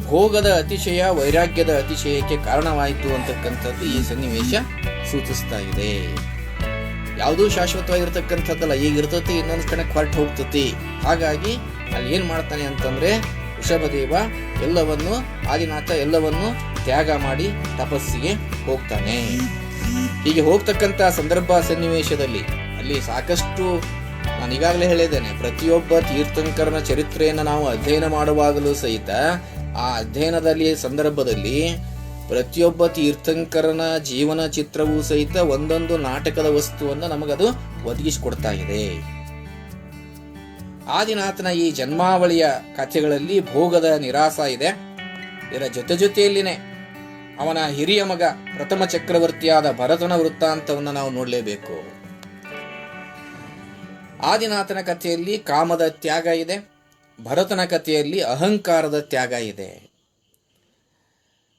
ಭೋಗದ ಅತಿಶಯ ವೈರಾಗ್ಯದ ಅತಿಶಯಕ್ಕೆ ಕಾರಣವಾಯಿತು ಅಂತಕ್ಕಂಥದ್ದು ಈ ಸನ್ನಿವೇಶ ಸೂಚಿಸ್ತಾ ಇದೆ. ಯಾವುದೂ ಶಾಶ್ವತವಾಗಿರ್ತಕ್ಕಂಥದ್ದಲ್ಲ, ಈಗ ಇರ್ತತಿ, ಇನ್ನೊಂದು ಕಣಕ್ಕೆ ಹೊರಟು ಹೋಗ್ತತಿ. ಹಾಗಾಗಿ ಅಲ್ಲಿ ಏನ್ ಮಾಡ್ತಾನೆ ಅಂತಂದ್ರೆ, ವೃಷಭದೇವ ಎಲ್ಲವನ್ನು, ಆದಿನಾಥ ಎಲ್ಲವನ್ನು ತ್ಯಾಗ ಮಾಡಿ ತಪಸ್ಸಿಗೆ ಹೋಗ್ತಾನೆ. ಹೀಗೆ ಹೋಗ್ತಕ್ಕಂಥ ಸಂದರ್ಭ ಸನ್ನಿವೇಶದಲ್ಲಿ ಅಲ್ಲಿ ಸಾಕಷ್ಟು, ನಾನು ಈಗಾಗಲೇ ಹೇಳಿದ್ದೇನೆ, ಪ್ರತಿಯೊಬ್ಬ ತೀರ್ಥಂಕರನ ಚರಿತ್ರೆಯನ್ನು ನಾವು ಅಧ್ಯಯನ ಮಾಡುವಾಗಲೂ ಸಹಿತ ಆ ಅಧ್ಯಯನದಲ್ಲಿ ಸಂದರ್ಭದಲ್ಲಿ ಪ್ರತಿಯೊಬ್ಬ ತೀರ್ಥಂಕರನ ಜೀವನ ಚಿತ್ರವೂ ಸಹಿತ ಒಂದೊಂದು ನಾಟಕದ ವಸ್ತುವನ್ನು ನಮಗದು ಒದಗಿಸಿಕೊಡ್ತಾ ಇದೆ. ಆದಿನಾಥನ ಈ ಜನ್ಮಾವಳಿಯ ಕಥೆಗಳಲ್ಲಿ ಭೋಗದ ನಿರಾಸ ಇದೆ. ಇದರ ಜೊತೆಯಲ್ಲಿನೇ ಅವನ ಹಿರಿಯ ಮಗ ಪ್ರಥಮ ಚಕ್ರವರ್ತಿಯಾದ ಭರತನ ವೃತ್ತಾಂತವನ್ನು ನಾವು ನೋಡಲೇಬೇಕು. ಆದಿನಾಥನ ಕಥೆಯಲ್ಲಿ ಕಾಮದ ತ್ಯಾಗ ಇದೆ, ಭರತನ ಕಥೆಯಲ್ಲಿ ಅಹಂಕಾರದ ತ್ಯಾಗ ಇದೆ.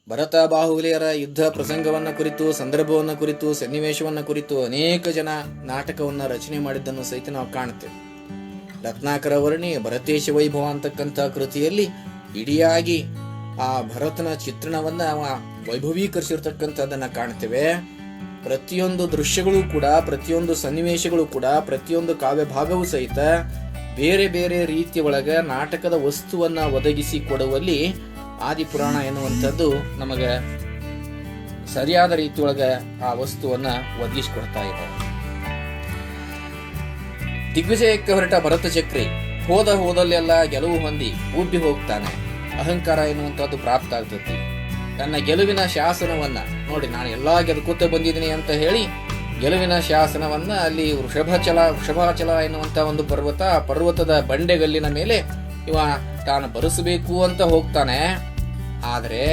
ಭರತ ಬಾಹುಬಲಿಯರ ಯುದ್ಧ ಪ್ರಸಂಗವನ್ನು ಕುರಿತು, ಸಂದರ್ಭವನ್ನು ಕುರಿತು, ಸನ್ನಿವೇಶವನ್ನು ಕುರಿತು ಅನೇಕ ಜನ ನಾಟಕವನ್ನು ರಚನೆ ಮಾಡಿದ್ದನ್ನು ಸಹಿತ ನಾವು ಕಾಣ್ತೇವೆ. ರತ್ನಾಕರ ವರ್ಣಿ ಭರತೇಶ ವೈಭವ ಅಂತಕ್ಕಂಥ ಕೃತಿಯಲ್ಲಿ ಇಡಿಯಾಗಿ ಆ ಭರತನ ಚಿತ್ರಣವನ್ನ ವೈಭವೀಕರಿಸಿರ್ತಕ್ಕಂಥದ್ದನ್ನ ಕಾಣ್ತೇವೆ. ಪ್ರತಿಯೊಂದು ದೃಶ್ಯಗಳು ಕೂಡ, ಪ್ರತಿಯೊಂದು ಸನ್ನಿವೇಶಗಳು ಕೂಡ, ಪ್ರತಿಯೊಂದು ಕಾವ್ಯ ಭಾಗವೂ ಸಹಿತ ಬೇರೆ ಬೇರೆ ರೀತಿಯ ಒಳಗ ನಾಟಕದ ವಸ್ತುವನ್ನ ಒದಗಿಸಿ ಕೊಡುವಲ್ಲಿ ಆದಿಪುರಾಣ ಎನ್ನುವಂಥದ್ದು ನಮಗೆ ಸರಿಯಾದ ರೀತಿಯೊಳಗ ಆ ವಸ್ತುವನ್ನ ಒದಗಿಸಿಕೊಡ್ತಾ ಇದೆ. ದಿಗ್ವಿಜಯಕ್ಕೆ ಹೊರಟ ಭರತ ಚಕ್ರಿ ಹೋದಲ್ಲೆಲ್ಲ ಗೆಲುವು ಹೊಂದಿ ಉಬ್ಬಿ ಹೋಗ್ತಾನೆ. ಅಹಂಕಾರ ಎನ್ನುವಂಥದ್ದು ಪ್ರಾಪ್ತ ಆಗ್ತತಿ. ತನ್ನ ಗೆಲುವಿನ ಶಾಸನವನ್ನ ನೋಡಿ, ನಾನು ಎಲ್ಲಾ ಗೆದ್ಕೋತ ಬಂದಿದ್ದೀನಿ ಅಂತ ಹೇಳಿ ಗೆಲುವಿನ ಶಾಸನವನ್ನ ಅಲ್ಲಿ ವೃಷಭಾಚಲ ಎನ್ನುವಂತ ಒಂದು ಪರ್ವತದ ಬಂಡೆಗಲ್ಲಿನ ಮೇಲೆ ಇವ ತಾನು ಬರೆಸಬೇಕು ಅಂತ ಹೋಗ್ತಾನೆ. ಆದರೆ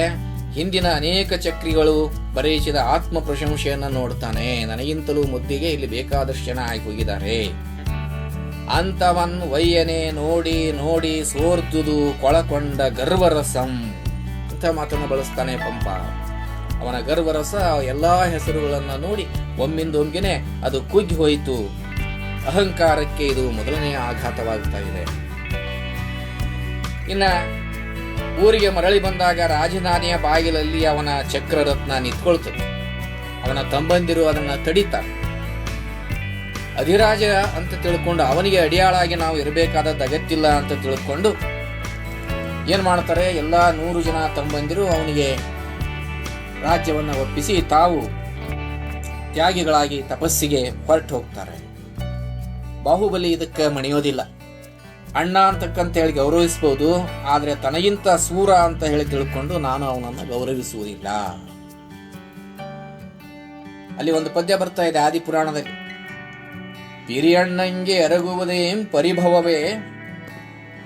ಹಿಂದಿನ ಅನೇಕ ಚಕ್ರಿಗಳು ಬರೆಯಿಸಿದ ಆತ್ಮ ಪ್ರಶಂಸೆಯನ್ನ ನೋಡ್ತಾನೆ. ನನಗಿಂತಲೂ ಮುದ್ದಿಗೆ ಇಲ್ಲಿ ಬೇಕಾದಷ್ಟು ಜನ ಆಗಿ ಹೋಗಿದ್ದಾರೆ. ಅಂತವನ್ ವಯ್ಯನೆ ನೋಡಿ ನೋಡಿ ಸೋರ್ದುದು ಕೊಳಕೊಂಡ ಗರ್ವರಸಂ ಅಂತ ಮಾತನ್ನು ಬಳಸ್ತಾನೆ ಪಂಪ. ಅವನ ಗರ್ವರಸ ಎಲ್ಲಾ ಹೆಸರುಗಳನ್ನ ನೋಡಿ ಒಮ್ಮಿಂದೊಮ್ಮೆನೆ ಅದು ಕುಗ್ಗಿ ಹೋಯಿತು. ಅಹಂಕಾರಕ್ಕೆ ಇದು ಮೊದಲನೆಯ ಆಘಾತವಾಗ್ತಾ ಇದೆ. ಇನ್ನ ಊರಿಗೆ ಮರಳಿ ಬಂದಾಗ ರಾಜಧಾನಿಯ ಬಾಗಿಲಲ್ಲಿ ಅವನ ಚಕ್ರರತ್ನ ನಿಂತ್ಕೊಳ್ತದೆ. ಅವನ ತಮ್ಮಂದಿರು ಅದನ್ನ ತಡಿತಾರೆ. ಅಧಿರಾಜ ಅಂತ ತಿಳ್ಕೊಂಡು ಅವನಿಗೆ ಅಡಿಯಾಳಾಗಿ ನಾವು ಇರಬೇಕಾದದ್ದು ಅಗತ್ಯಿಲ್ಲ ಅಂತ ತಿಳ್ಕೊಂಡು ಏನ್ ಮಾಡ್ತಾರೆ, ಎಲ್ಲಾ 100 ಜನ ತಮ್ಮಂದಿರು ಅವನಿಗೆ ರಾಜ್ಯವನ್ನ ಒಪ್ಪಿಸಿ ತಾವು ತ್ಯಾಗಿಗಳಾಗಿ ತಪಸ್ಸಿಗೆ ಹೊರಟು ಹೋಗ್ತಾರೆ. ಬಾಹುಬಲಿ ಇದಕ್ಕೆ ಮಣಿಯೋದಿಲ್ಲ. ಅಣ್ಣ ಅಂತಕ್ಕಂತ ಹೇಳಿ ಗೌರವಿಸಬಹುದು, ಆದ್ರೆ ತನಗಿಂತ ಸೂರ ಅಂತ ಹೇಳಿ ತಿಳ್ಕೊಂಡು ನಾನು ಅವನನ್ನು ಗೌರವಿಸುವುದಿಲ್ಲ. ಅಲ್ಲಿ ಒಂದು ಪದ್ಯ ಬರ್ತಾ ಇದೆ ಆದಿಪುರಾಣದಲ್ಲಿ. ಪಿರಿಯಣ್ಣಂಗೆ ಎರಗುವುದೇಂ ಪರಿಭವವೇ,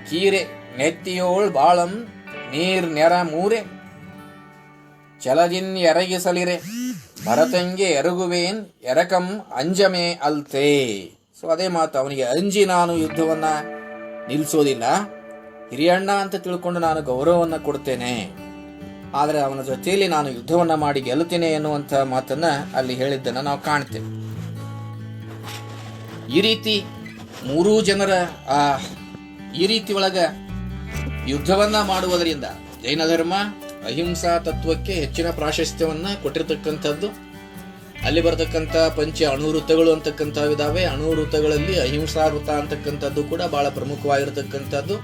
ಕೀರೆ ನೆತ್ತಿಯೋಳ್ ಬಾಳಂ ನೀರ್ ನೆರ ಮೂರೆ, ಚಲದಿನ್ ಎರಗಿಸಲಿರೆ ಭರತಂಗೆ ಎರಗುವೇನ್ ಎರಕಂ ಅಂಜಮೆ ಅಲ್ತೆ. ಸೊ ಅದೇ ಮಾತು, ಅವನಿಗೆ ಅಂಜಿ ನಾನು ಯುದ್ಧವನ್ನ ನಿಲ್ಲಿಸೋದಿಲ್ಲ. ಹಿರಿಯಣ್ಣ ಅಂತ ತಿಳ್ಕೊಂಡು ನಾನು ಗೌರವವನ್ನ ಕೊಡ್ತೇನೆ, ಆದ್ರೆ ಅವನ ಜೊತೆಯಲ್ಲಿ ನಾನು ಯುದ್ಧವನ್ನ ಮಾಡಿ ಗೆಲ್ಲುತ್ತೇನೆ ಎನ್ನುವಂತ ಮಾತನ್ನ ಅಲ್ಲಿ ಹೇಳಿದ್ದನ್ನ ನಾವು ಕಾಣ್ತೇವೆ. ಈ ರೀತಿ 3 ಜನರ ಈ ರೀತಿ ಒಳಗ ಯುದ್ಧವನ್ನ ಮಾಡುವುದರಿಂದ ಜೈನ ಧರ್ಮ ಅಹಿಂಸಾ ತತ್ವಕ್ಕೆ ಹೆಚ್ಚಿನ ಪ್ರಾಶಸ್ತ್ಯವನ್ನ ಕೊಟ್ಟಿರ್ತಕ್ಕಂಥದ್ದು. ಅಲ್ಲಿ ಬರತಕ್ಕಂಥ ಪಂಚ ಅಣುವೃತ್ತಗಳು ಅಂತಕ್ಕಂಥವಿದಾವೆ. ಅಣುವೃತ್ತಗಳಲ್ಲಿ ಅಹಿಂಸಾ ವೃತ್ತ ಅಂತಕ್ಕಂಥದ್ದು ಕೂಡ ಬಹಳ ಪ್ರಮುಖವಾಗಿರ್ತಕ್ಕಂಥದ್ದು.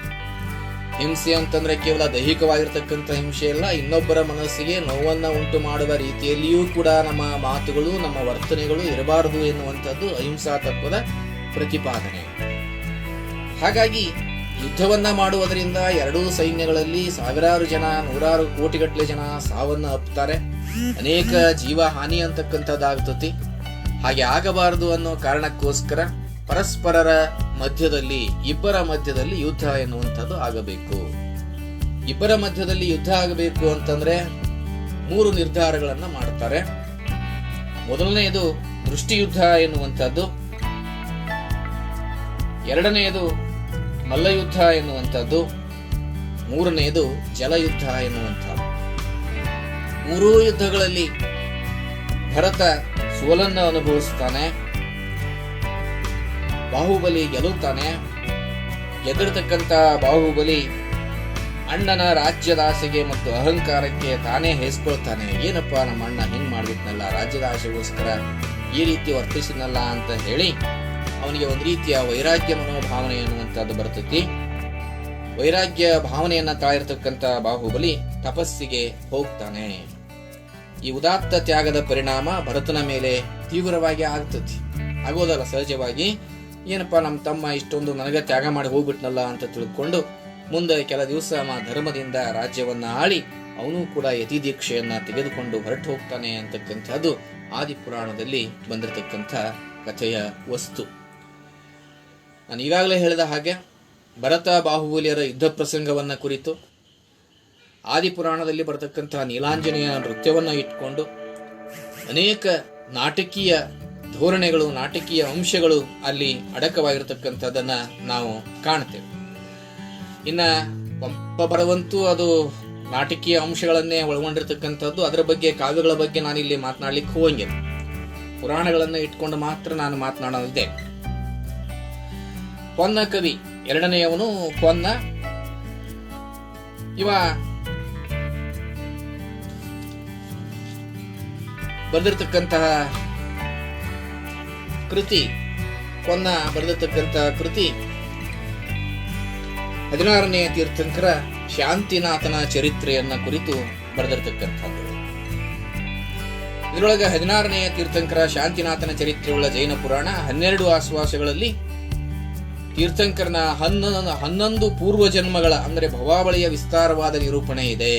ಹಿಂಸೆ ಅಂತಂದ್ರೆ ಕೇವಲ ದೈಹಿಕವಾಗಿರ್ತಕ್ಕಂಥ ಹಿಂಸೆ ಅಲ್ಲ, ಇನ್ನೊಬ್ಬರ ಮನಸ್ಸಿಗೆ ನೋವನ್ನ ಉಂಟು ಮಾಡುವ ರೀತಿಯಲ್ಲಿಯೂ ಕೂಡ ನಮ್ಮ ಮಾತುಗಳು, ನಮ್ಮ ವರ್ತನೆಗಳು ಇರಬಾರದು ಎನ್ನುವಂಥದ್ದು ಅಹಿಂಸಾ ತತ್ವದ ಪ್ರತಿಪಾದನೆ. ಹಾಗಾಗಿ ಯುದ್ಧವನ್ನ ಮಾಡುವುದರಿಂದ ಎರಡೂ ಸೈನ್ಯಗಳಲ್ಲಿ ಸಾವಿರಾರು ಜನ, 100 ಕೋಟಿಗಟ್ಟಲೆ ಜನ ಸಾವನ್ನ ಅಪ್ಪುತ್ತಾರೆ. ಅನೇಕ ಜೀವ ಹಾನಿ ಅಂತಕ್ಕಂಥದ್ದಾಗ್ತತಿ. ಹಾಗೆ ಆಗಬಾರದು ಅನ್ನೋ ಕಾರಣಕ್ಕೋಸ್ಕರ ಪರಸ್ಪರರ ಮಧ್ಯದಲ್ಲಿ, ಇಬ್ಬರ ಮಧ್ಯದಲ್ಲಿ ಯುದ್ಧ ಎನ್ನುವಂಥದ್ದು ಆಗಬೇಕು. ಇಬ್ಬರ ಮಧ್ಯದಲ್ಲಿ ಯುದ್ಧ ಆಗಬೇಕು ಅಂತಂದ್ರೆ 3 ನಿರ್ಧಾರಗಳನ್ನ ಮಾಡ್ತಾರೆ. ಮೊದಲನೆಯದು ದೃಷ್ಟಿಯುದ್ಧ ಎನ್ನುವಂಥದ್ದು, ಎರಡನೆಯದು ಮಲ್ಲಯುದ್ಧ ಎನ್ನುವಂಥದ್ದು, ಮೂರನೆಯದು ಜಲಯುದ್ಧ ಎನ್ನುವಂಥದ್ದು. 3 ಯುದ್ಧಗಳಲ್ಲಿ ಭರತ ಸೋಲನ್ನು ಅನುಭವಿಸ್ತಾನೆ, ಬಾಹುಬಲಿ ಗೆಲ್ಲುತ್ತಾನೆ. ಗೆದ್ದಿರ್ತಕ್ಕಂಥ ಬಾಹುಬಲಿ ಅಣ್ಣನ ರಾಜ್ಯದ ಆಸೆಗೆ ಮತ್ತು ಅಹಂಕಾರಕ್ಕೆ ತಾನೇ ಹೇಸ್ಕೊಳ್ತಾನೆ. ಏನಪ್ಪ ನಮ್ಮ ಅಣ್ಣ ಹಿಂಗ್ ಮಾಡ್ಬಿಟ್ನಲ್ಲ, ರಾಜ್ಯದ ಆಸೆಗೋಸ್ಕರ ಈ ರೀತಿ ವರ್ತಿಸಿದ್ನಲ್ಲ ಅಂತ ಹೇಳಿ ಅವನಿಗೆ ಒಂದು ರೀತಿಯ ವೈರಾಗ್ಯ ಮನೋಭಾವನೆ ಎನ್ನುವಂಥದ್ದು ಬರ್ತೈತಿ. ವೈರಾಗ್ಯ ಭಾವನೆಯನ್ನ ತಾಳಿರ್ತಕ್ಕಂಥ ಬಾಹುಬಲಿ ತಪಸ್ಸಿಗೆ ಹೋಗ್ತಾನೆ. ಈ ಉದಾತ್ತ ತ್ಯಾಗದ ಪರಿಣಾಮ ಭರತನ ಮೇಲೆ ತೀವ್ರವಾಗಿ ಆಗ್ತತಿ. ಆಗೋದಲ್ಲ ಸಹಜವಾಗಿ, ಏನಪ್ಪಾ ನಮ್ಮ ತಮ್ಮ ಇಷ್ಟೊಂದು ನನಗ ತ್ಯಾಗ ಮಾಡಿ ಹೋಗ್ಬಿಟ್ನಲ್ಲ ಅಂತ ತಿಳ್ಕೊಂಡು ಮುಂದೆ ಕೆಲ ದಿವಸ ಧರ್ಮದಿಂದ ರಾಜ್ಯವನ್ನ ಆಳಿ ಅವನು ಕೂಡ ಯತಿ ದೀಕ್ಷೆಯನ್ನ ತೆಗೆದುಕೊಂಡು ಹೊರಟು ಹೋಗ್ತಾನೆ ಅಂತಕ್ಕಂಥದ್ದು ಆದಿಪುರಾಣದಲ್ಲಿ ಬಂದಿರತಕ್ಕಂಥ ಕಥೆಯ ವಸ್ತು. ನಾನು ಈಗಾಗಲೇ ಹೇಳಿದ ಹಾಗೆ ಭರತ ಬಾಹುಬಲಿಯರ ಯುದ್ಧ ಪ್ರಸಂಗವನ್ನ ಕುರಿತು ಆದಿಪುರಾಣದಲ್ಲಿ ಬರತಕ್ಕಂತಹ ನೀಲಾಂಜನೇಯ ನೃತ್ಯವನ್ನ ಇಟ್ಕೊಂಡು ಅನೇಕ ನಾಟಕೀಯ ಧೋರಣೆಗಳು, ನಾಟಕೀಯ ಅಂಶಗಳು ಅಲ್ಲಿ ಅಡಕವಾಗಿರತಕ್ಕಂಥದ್ದನ್ನ ನಾವು ಕಾಣ್ತೇವೆ. ಇನ್ನ ಪಂಪ ಬರವಂತೂ ಅದು ನಾಟಕೀಯ ಅಂಶಗಳನ್ನೇ ಒಳಗೊಂಡಿರ್ತಕ್ಕಂಥದ್ದು. ಅದರ ಬಗ್ಗೆ, ಕಾವ್ಯಗಳ ಬಗ್ಗೆ ನಾನಿಲ್ಲಿ ಮಾತನಾಡ್ಲಿಕ್ಕೆ ಹೋಗಂಗಿಲ್ಲ. ಪುರಾಣಗಳನ್ನ ಇಟ್ಕೊಂಡು ಮಾತ್ರ ನಾನು ಮಾತನಾಡಲಿದ್ದೆ. ಪೊನ್ನ ಕವಿ ಎರಡನೆಯವನು ಪೊನ್ನ. ಇವ ಬರೆದಿರ್ತಕ್ಕಂತಹ ಕೃತಿ, ಪೊನ್ನ ಬರೆದಿರ್ತಕ್ಕಂತಹ ಕೃತಿ 16ನೇ ತೀರ್ಥಂಕರ ಶಾಂತಿನಾಥನ ಚರಿತ್ರೆಯನ್ನ ಕುರಿತು ಬರೆದಿರ್ತಕ್ಕಂಥದ್ದು. ಇದರೊಳಗೆ 16ನೇ ತೀರ್ಥಂಕರ ಶಾಂತಿನಾಥನ ಚರಿತ್ರೆಯುಳ್ಳ ಜೈನ ಪುರಾಣ 12 ಆಶ್ವಾಸಗಳಲ್ಲಿ ತೀರ್ಥಂಕರನ 11 ಪೂರ್ವ ಜನ್ಮಗಳ ಅಂದರೆ ಭವಾವಳಿಯ ವಿಸ್ತಾರವಾದ ನಿರೂಪಣೆ ಇದೆ.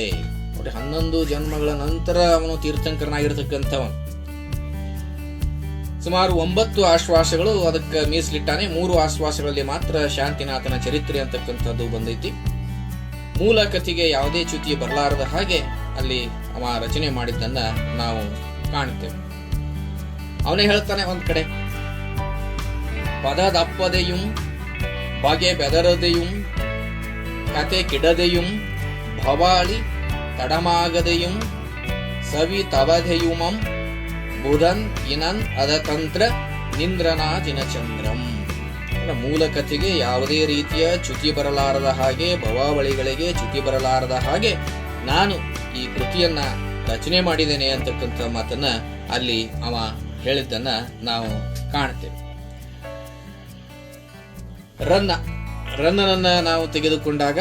11 ಜನ್ಮಗಳ ನಂತರ ಅವನು ತೀರ್ಥಂಕರನಾಗಿರ್ತಕ್ಕಂಥವನು. ಸುಮಾರು 9 ಆಶ್ವಾಸಗಳು ಅದಕ್ಕೆ ಮೀಸಲಿಟ್ಟಾನೆ. 3 ಆಶ್ವಾಸಗಳಲ್ಲಿ ಮಾತ್ರ ಶಾಂತಿನಾಥನ ಚರಿತ್ರೆ ಅಂತಕ್ಕಂಥದ್ದು ಬಂದೈತಿ. ಮೂಲ ಕಥೆಗೆ ಯಾವುದೇ ಚ್ಯುತಿ ಬರಲಾರದ ಹಾಗೆ ಅಲ್ಲಿ ಅವ ರಚನೆ ಮಾಡಿದ್ದನ್ನ ನಾವು ಕಾಣ್ತೇವೆ. ಅವನೇ ಹೇಳ್ತಾನೆ ಒಂದ್ ಕಡೆ, ಪದದಪ್ಪದೆಯುಂ ಬಗೆ ಬೆದರದೆಯುಂ ಕತೆ ಕಿಡದೆಯುಂ ಭವಾಳಿ ತಡಮಾಗದೆಯುಂ ಸವಿ ತವಧೆಯುಮಂ ಬುಧನ್ ಇನನ್ ಅದತಂತ್ರ ನಿಂದ್ರನಾ ದಿನಚಂದ್ರಂ. ಮೂಲ ಕಥೆಗೆ ಯಾವುದೇ ರೀತಿಯ ಚ್ಯುತಿ ಬರಲಾರದ ಹಾಗೆ, ಭವಾವಳಿಗಳಿಗೆ ಚ್ಯುತಿ ಬರಲಾರದ ಹಾಗೆ ನಾನು ಈ ಕೃತಿಯನ್ನ ರಚನೆ ಮಾಡಿದ್ದೇನೆ ಅಂತಕ್ಕಂಥ ಮಾತನ್ನ ಅಲ್ಲಿ ಅವ ಹೇಳಿದ್ದನ್ನ ನಾವು ಕಾಣ್ತೇವೆ. ರನ್ನನನ್ನ ನಾವು ತೆಗೆದುಕೊಂಡಾಗ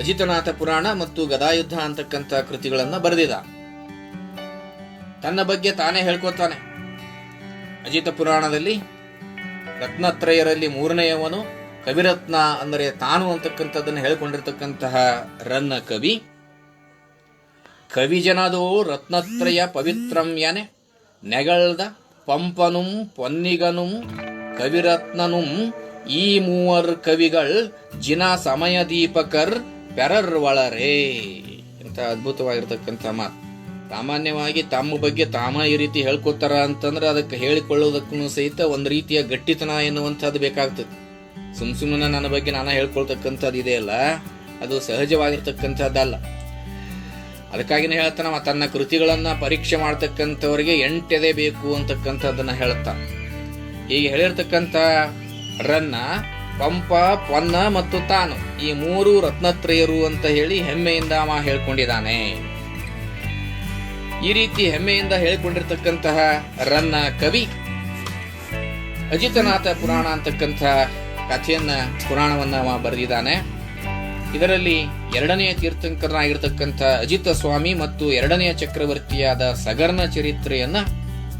ಅಜಿತನಾಥ ಪುರಾಣ ಮತ್ತು ಗದಾಯುದ್ಧ ಅಂತಕ್ಕಂಥ ಕೃತಿಗಳನ್ನ ಬರೆದಿದ. ತನ್ನ ಬಗ್ಗೆ ತಾನೇ ಹೇಳ್ಕೊತಾನೆ. ಅಜಿತ ಪುರಾಣದಲ್ಲಿ ರತ್ನತ್ರಯರಲ್ಲಿ 3ನೇಯವನು ಕವಿರತ್ನ, ಅಂದರೆ ತಾನು ಅಂತಕ್ಕಂಥದ್ದನ್ನು ಹೇಳ್ಕೊಂಡಿರ್ತಕ್ಕಂತಹ ರನ್ನ ಕವಿ. ಕವಿಜನದೋ ರತ್ನತ್ರಯ ಪವಿತ್ರಮ್ಯನೆ ನೆಗಳ್ದ ಪಂಪನುಂ ಪೊನ್ನಿಗನುಂ ಕವಿರತ್ನನುಂ ಈ 3 ಕವಿಗಳ್ ಜಿನ ಸಮಯ ದೀಪಕರ್ ಪೆರರ್ವಳರೇ. ಇಂಥ ಅದ್ಭುತವಾಗಿರ್ತಕ್ಕಂಥ ಮಾತು. ಸಾಮಾನ್ಯವಾಗಿ ತಮ್ಮ ಬಗ್ಗೆ ತಾಮ ಈ ರೀತಿ ಹೇಳ್ಕೊತಾರ ಅಂತಂದ್ರೆ ಅದಕ್ಕೆ ಹೇಳಿಕೊಳ್ಳೋದಕ್ಕೂ ಸಹಿತ ಒಂದು ರೀತಿಯ ಗಟ್ಟಿತನ ಎನ್ನುವಂಥದ್ದು ಬೇಕಾಗ್ತದೆ. ಸುಮ್ಮನೆ ನನ್ನ ಬಗ್ಗೆ ನಾನು ಹೇಳ್ಕೊಳ್ತಕ್ಕಂಥದ್ದು ಇದೆಯಲ್ಲ, ಅದು ಸಹಜವಾಗಿರ್ತಕ್ಕಂಥದ್ದಲ್ಲ. ಅದಕ್ಕಾಗಿನೇ ಹೇಳ್ತಾನ, ತನ್ನ ಕೃತಿಗಳನ್ನ ಪರೀಕ್ಷೆ ಮಾಡ್ತಕ್ಕಂಥವ್ರಿಗೆ 8 ಎದೆ ಬೇಕು ಅಂತಕ್ಕಂಥದ್ದನ್ನ ಹೇಳ್ತಾ. ಈಗ ಹೇಳಿರ್ತಕ್ಕಂಥ ರನ್ನ, ಪಂಪ, ಪೊನ್ನ ಮತ್ತು ತಾನು ಈ 3 ರತ್ನತ್ರಯರು ಅಂತ ಹೇಳಿ ಹೆಮ್ಮೆಯಿಂದ ಅವ ಹೇಳ್ಕೊಂಡಿದ್ದಾನೆ. ಈ ರೀತಿ ಹೆಮ್ಮೆಯಿಂದ ಹೇಳಿಕೊಂಡಿರ್ತಕ್ಕಂತಹ ರನ್ನ ಕವಿ ಅಜಿತನಾಥ ಪುರಾಣ ಅಂತಕ್ಕಂಥ ಕಥೆಯನ್ನ, ಪುರಾಣವನ್ನ ಅವ ಬರೆದಿದ್ದಾನೆ. ಇದರಲ್ಲಿ 2ನೇ ತೀರ್ಥಂಕರನಾಗಿರ್ತಕ್ಕಂಥ ಅಜಿತ ಸ್ವಾಮಿ ಮತ್ತು 2ನೇ ಚಕ್ರವರ್ತಿಯಾದ ಸಗರ್ನ ಚರಿತ್ರೆಯನ್ನ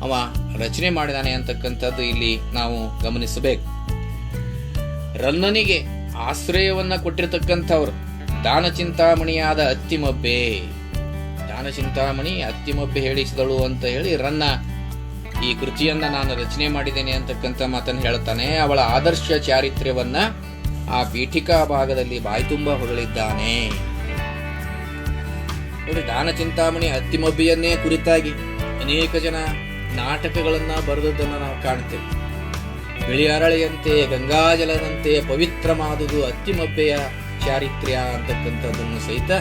ಅವ ರಚನೆ ಮಾಡಿದಾನೆ ಅಂತಕ್ಕಂಥದ್ದು ಇಲ್ಲಿ ನಾವು ಗಮನಿಸಬೇಕು. ರನ್ನನಿಗೆ ಆಶ್ರಯವನ್ನ ಕೊಟ್ಟಿರ್ತಕ್ಕಂಥವ್ರು ದಾನಚಿಂತಾಮಣಿಯಾದ ಅತ್ತಿಮಬ್ಬೆ. ದಾನಚಿಂತಾಮಣಿ ಅತ್ತಿಮಬ್ಬೆ ಹೇಳಿಸಿದಳು ಅಂತ ಹೇಳಿ ರನ್ನ ಈ ಕೃತಿಯನ್ನ ನಾನು ರಚನೆ ಮಾಡಿದ್ದೇನೆ ಅಂತಕ್ಕಂಥ ಮಾತನ್ನು ಹೇಳ್ತಾನೆ. ಅವಳ ಆದರ್ಶ ಚಾರಿತ್ರ್ಯವನ್ನ ಆ ಪೀಠಿಕಾ ಭಾಗದಲ್ಲಿ ಬಾಯ್ತುಂಬ ಹೊಗಳಿದ್ದಾನೆ. ನೋಡಿ, ದಾನಚಿಂತಾಮಣಿ ಅತ್ತಿಮಬ್ಬೆಯನ್ನೇ ಕುರಿತಾಗಿ ಅನೇಕ ಜನ ನಾಟಕಗಳನ್ನ ಬರೆದದ್ದನ್ನ ನಾವು ಕಾಣ್ತೇವೆ. ಬಿಳಿ ಅರಳೆಯಂತೆ ಗಂಗಾಜಲದಂತೆ ಪವಿತ್ರವಾದುದು ಅತ್ತಿಮಬ್ಬೆಯ ಚಾರಿತ್ರ್ಯ ಅಂತಕ್ಕಂಥದ್ದನ್ನು ಸಹಿತ